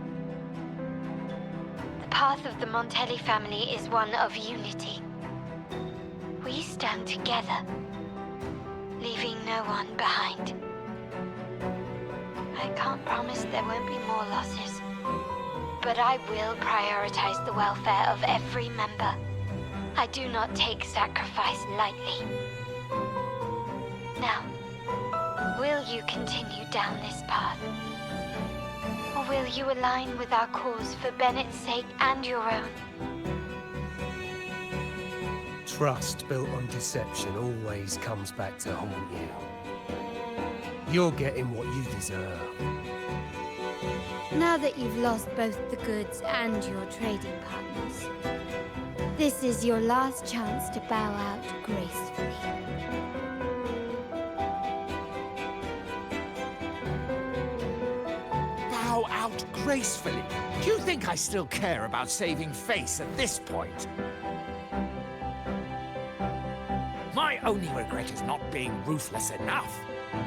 The path of the Montelli family is one of unity. We stand together, leaving no one behind. I can't promise there won't be more losses, but I will prioritize the welfare of every member. I do not take sacrifice lightly. Now, will you continue down this path? Or will you align with our cause for Bennett's sake and your own? Trust built on deception always comes back to haunt you. You're getting what you deserve. Now that you've lost both the goods and your trading partners, this is your last chance to bow out gracefully. Bow out gracefully? Do you think I still care about saving face at this point? My only regret is not being ruthless enough.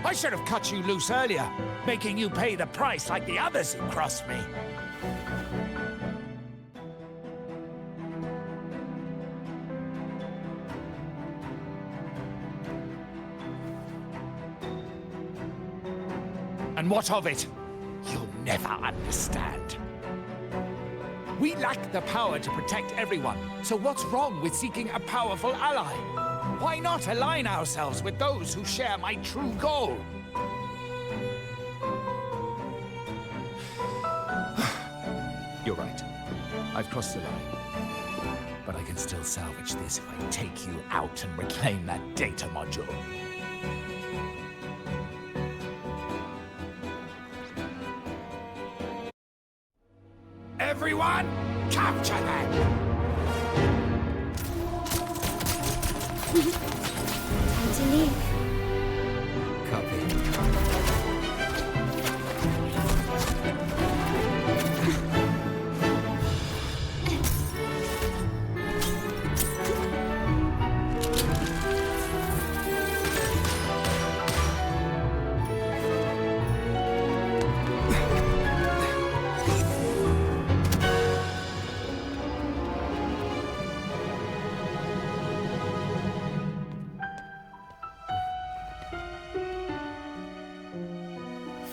I should have cut you loose earlier, making you pay the price like the others who crossed me. And what of it? You'll never understand. We lack the power to protect everyone, so what's wrong with seeking a powerful ally? Why not align ourselves with those who share my true goal? You're right. I've crossed the line. But I can still salvage this if I take you out and reclaim that data module. Everyone, capture them! Time to leave.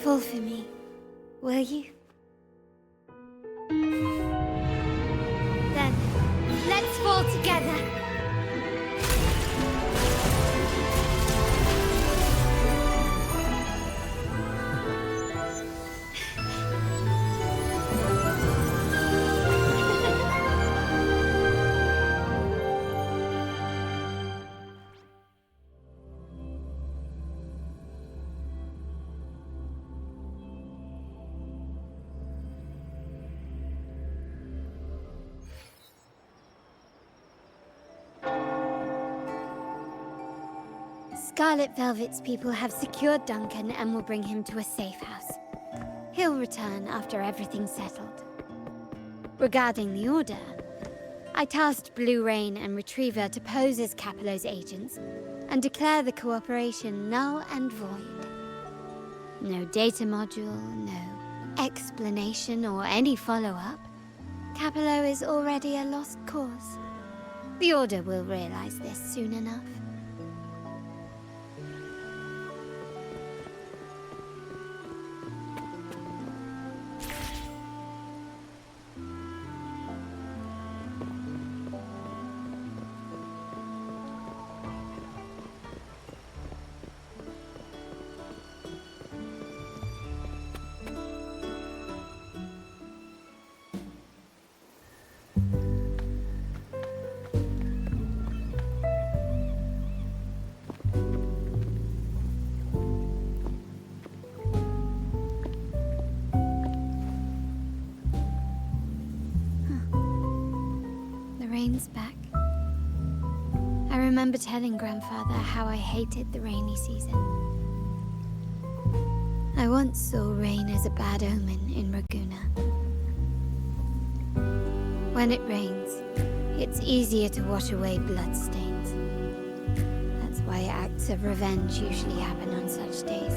Fall for me, will you? Then, let's fall together. Scarlet Velvet's people have secured Duncan and will bring him to a safe house. He'll return after everything's settled. Regarding the Order, I tasked Blue Rain and Retriever to pose as Capello's agents and declare the cooperation null and void. No data module, no explanation or any follow-up. Capello is already a lost cause. The Order will realize this soon enough. Rain's back. I remember telling Grandfather how I hated the rainy season. I once saw rain as a bad omen in Raguna. When it rains, it's easier to wash away bloodstains. That's why acts of revenge usually happen on such days.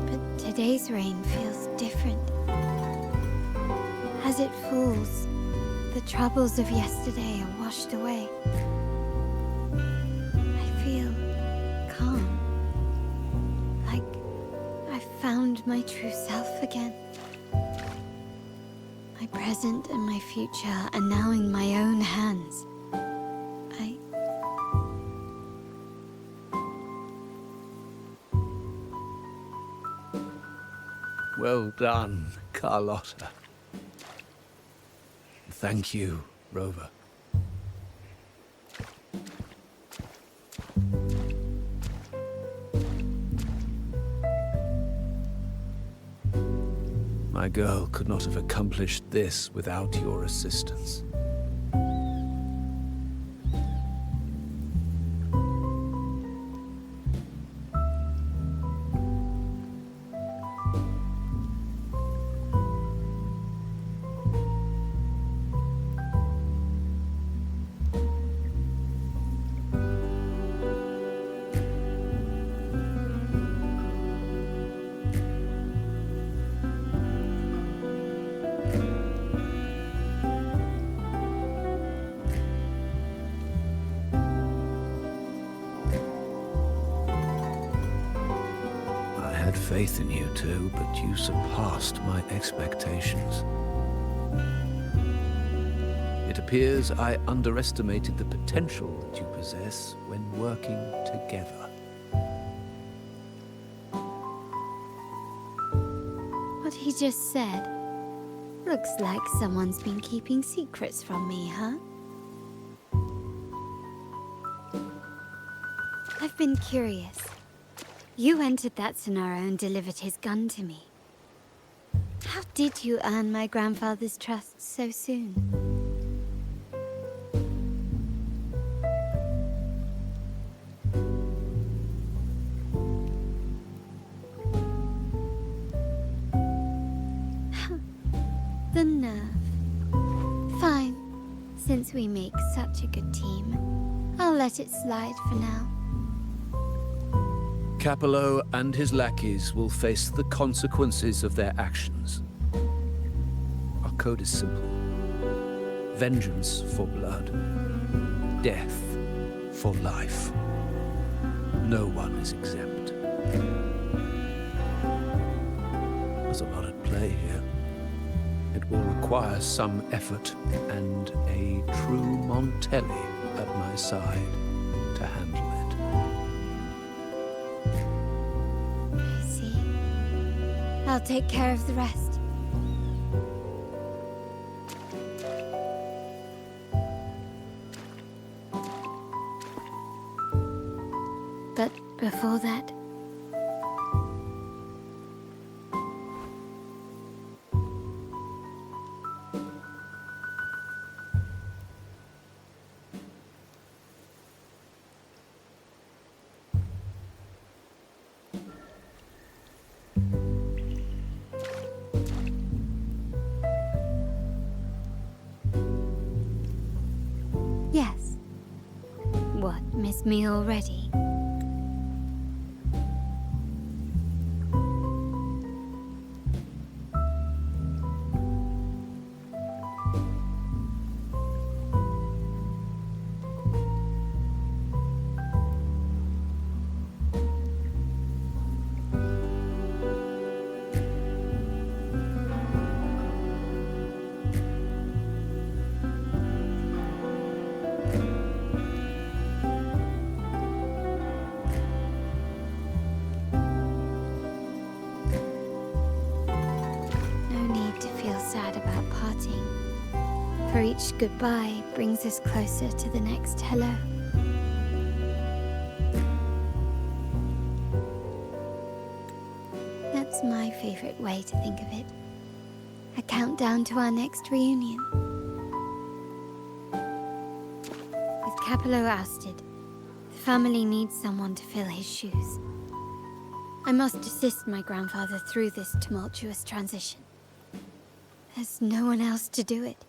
But today's rain feels different. As it falls, the troubles of yesterday are washed away. I feel calm, like I found my true self again. My present and my future are now in my own hands. Well done, Carlotta. Thank you, Rover. My girl could not have accomplished this without your assistance. Faith in you too, but you surpassed my expectations. It appears I underestimated the potential that you possess when working together. What he just said looks like someone's been keeping secrets from me, huh? I've been curious. You entered that Sonaro and delivered his gun to me. How did you earn my grandfather's trust so soon? The nerve. Fine. Since we make such a good team, I'll let it slide for now. Capello and his lackeys will face the consequences of their actions. Our code is simple. Vengeance for blood. Death for life. No one is exempt. There's a lot at play here. It will require some effort and a true Montelli at my side to handle it. I'll take care of the rest. But before that... miss me already? For each goodbye brings us closer to the next hello. That's my favorite way to think of it. A countdown to our next reunion. With Capello ousted, the family needs someone to fill his shoes. I must assist my grandfather through this tumultuous transition. There's no one else to do it.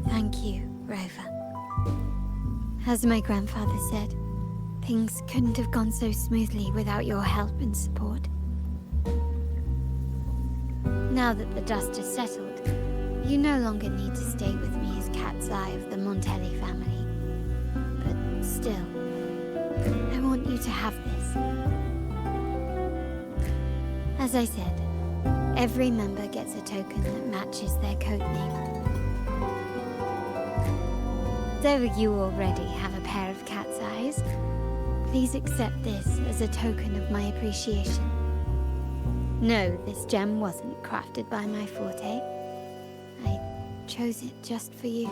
Thank you, Rover. As my grandfather said, things couldn't have gone so smoothly without your help and support. Now that the dust has settled, you no longer need to stay with me as Cat's Eye of the Montelli family. But still, I want you to have this. As I said, every member gets a token that matches their codename. Though you already have a pair of cat's eyes, please accept this as a token of my appreciation. No, this gem wasn't crafted by my forte. I chose it just for you.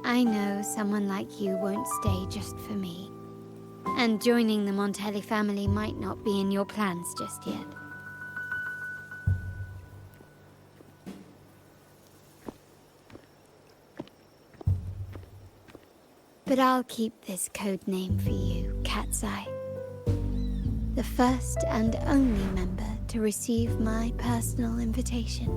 I know someone like you won't stay just for me, and joining the Montelli family might not be in your plans just yet. But I'll keep this code name for you, Cat's Eye. The first and only member to receive my personal invitation.